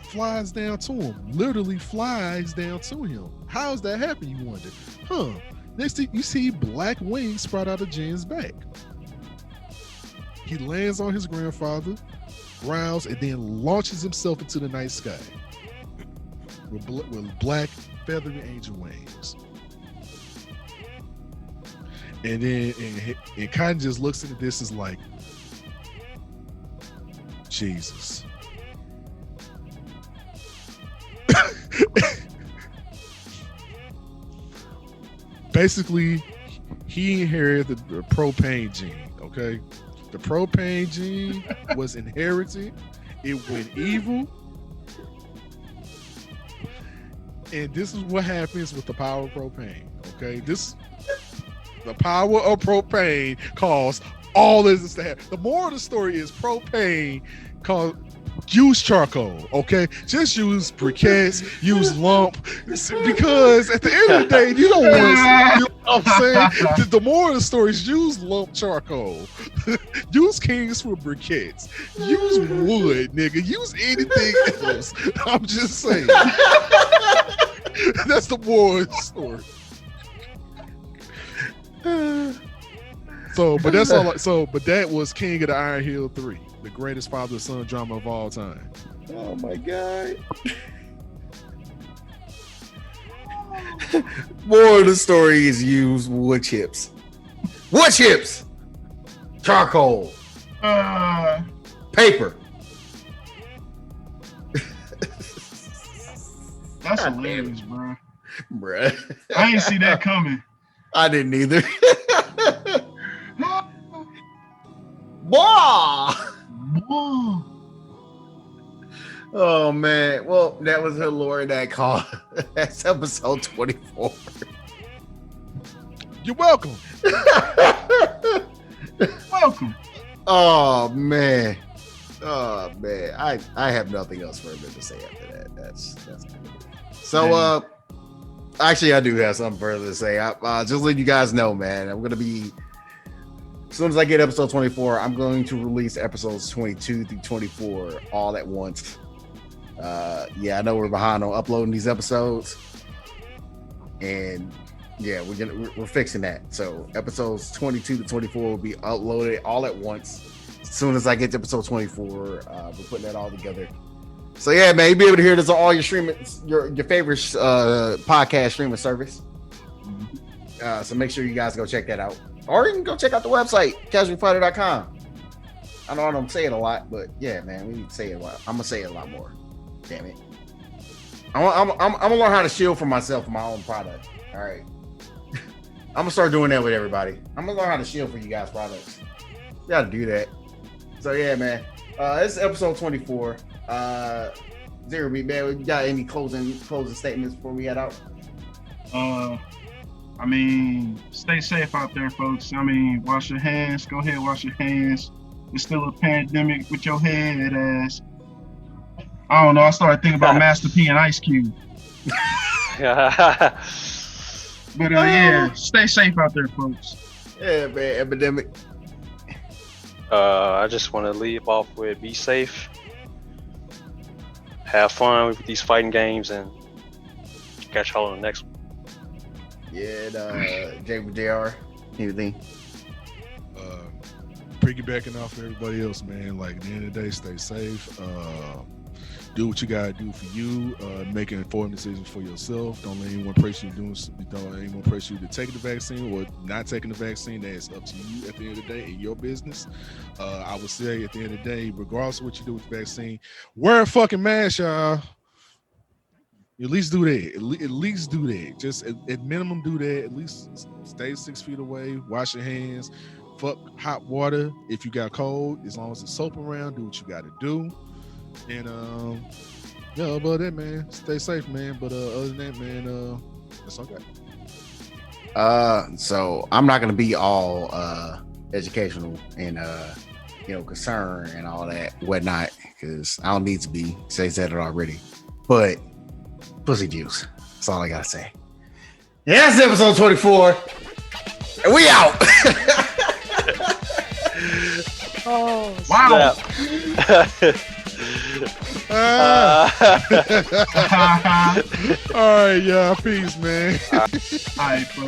flies down to him. Literally flies down to him. How's that happen, you wonder? Next thing you see black wings sprout out of Jin's back. He lands on his grandfather, growls, and then launches himself into the night sky with black feathery angel wings. And then and Cotton just looks into this as like, Jesus. Basically, he inherited the propane gene, okay? The propane gene was inherited. It went evil. And this is what happens with the power of propane, okay? The power of propane caused all this to happen. The moral of the story is propane caused use charcoal, okay? Just use briquettes, use lump, because at the end of the day, you don't want to. You know what I'm saying? The moral of the story is use lump charcoal, use Kings for briquettes, use wood, nigga, use anything else. I'm just saying. That's the moral of the story. But that's all. But that was King of the Iron Hill 3, the greatest father-son drama of all time. Oh my god. More of the story is use wood chips. Wood chips. Charcoal. Paper. That's God hilarious, bro. Bruh. I ain't see that coming. I didn't either. Boah! Whoa. Oh man. Well, that was Hood Lore that call. That's episode 24. You're welcome. Welcome. Oh man. Oh man. I have nothing else further to say after that. That's good. So actually I do have something further to say. I just let you guys know, man. I'm gonna be, as soon as I get episode 24, I'm going to release episodes 22 through 24 all at once. Yeah, I know we're behind on uploading these episodes, and yeah, we're fixing that. So episodes 22 to 24 will be uploaded all at once. As soon as I get to episode 24, we're putting that all together. So yeah, man, you'll be able to hear this on all your streaming, your favorite podcast streaming service. So make sure you guys go check that out. Or you can go check out the website, casualfighter.com. I know I don't say it a lot, but yeah, man, we need to say it a lot. I'm gonna say it a lot more. Damn it. I'm gonna learn how to shield for myself for my own product. All right. I'm gonna start doing that with everybody. I'm gonna learn how to shield for you guys' products. You gotta do that. So yeah, man. This is episode 24. Zero beat, man. You got any closing statements before we head out? I mean, stay safe out there, folks. I mean, wash your hands. Go ahead, wash your hands. It's still a pandemic with your head ass. I don't know. I started thinking about Master P and Ice Cube. But yeah, stay safe out there, folks. Yeah, man. Epidemic. I just want to leave off with be safe, have fun with these fighting games, and catch y'all on the next one. Yeah, JR, anything? Piggybacking off of everybody else, man. Like at the end of the day, stay safe. Do what you gotta do for you. Make an informed decisions for yourself. Don't let anyone pressure you don't let anyone pressure you to take the vaccine or not taking the vaccine. That is up to you at the end of the day in your business. I would say at the end of the day, regardless of what you do with the vaccine, wear a fucking mask, y'all. At least do that. At least do that. Just at minimum do that. At least stay 6 feet away. Wash your hands. Fuck hot water if you got cold. As long as there's soap around, do what you got to do. And yeah, about that, man. Stay safe, man. But other than that, man, that's okay. So I'm not gonna be all educational and concern and all that whatnot, because I don't need to be. Say said it already. But pussy juice. That's all I gotta say. Yeah, that's episode 24. And we out. Oh, wow. All right, yeah, peace, man. All right, bro.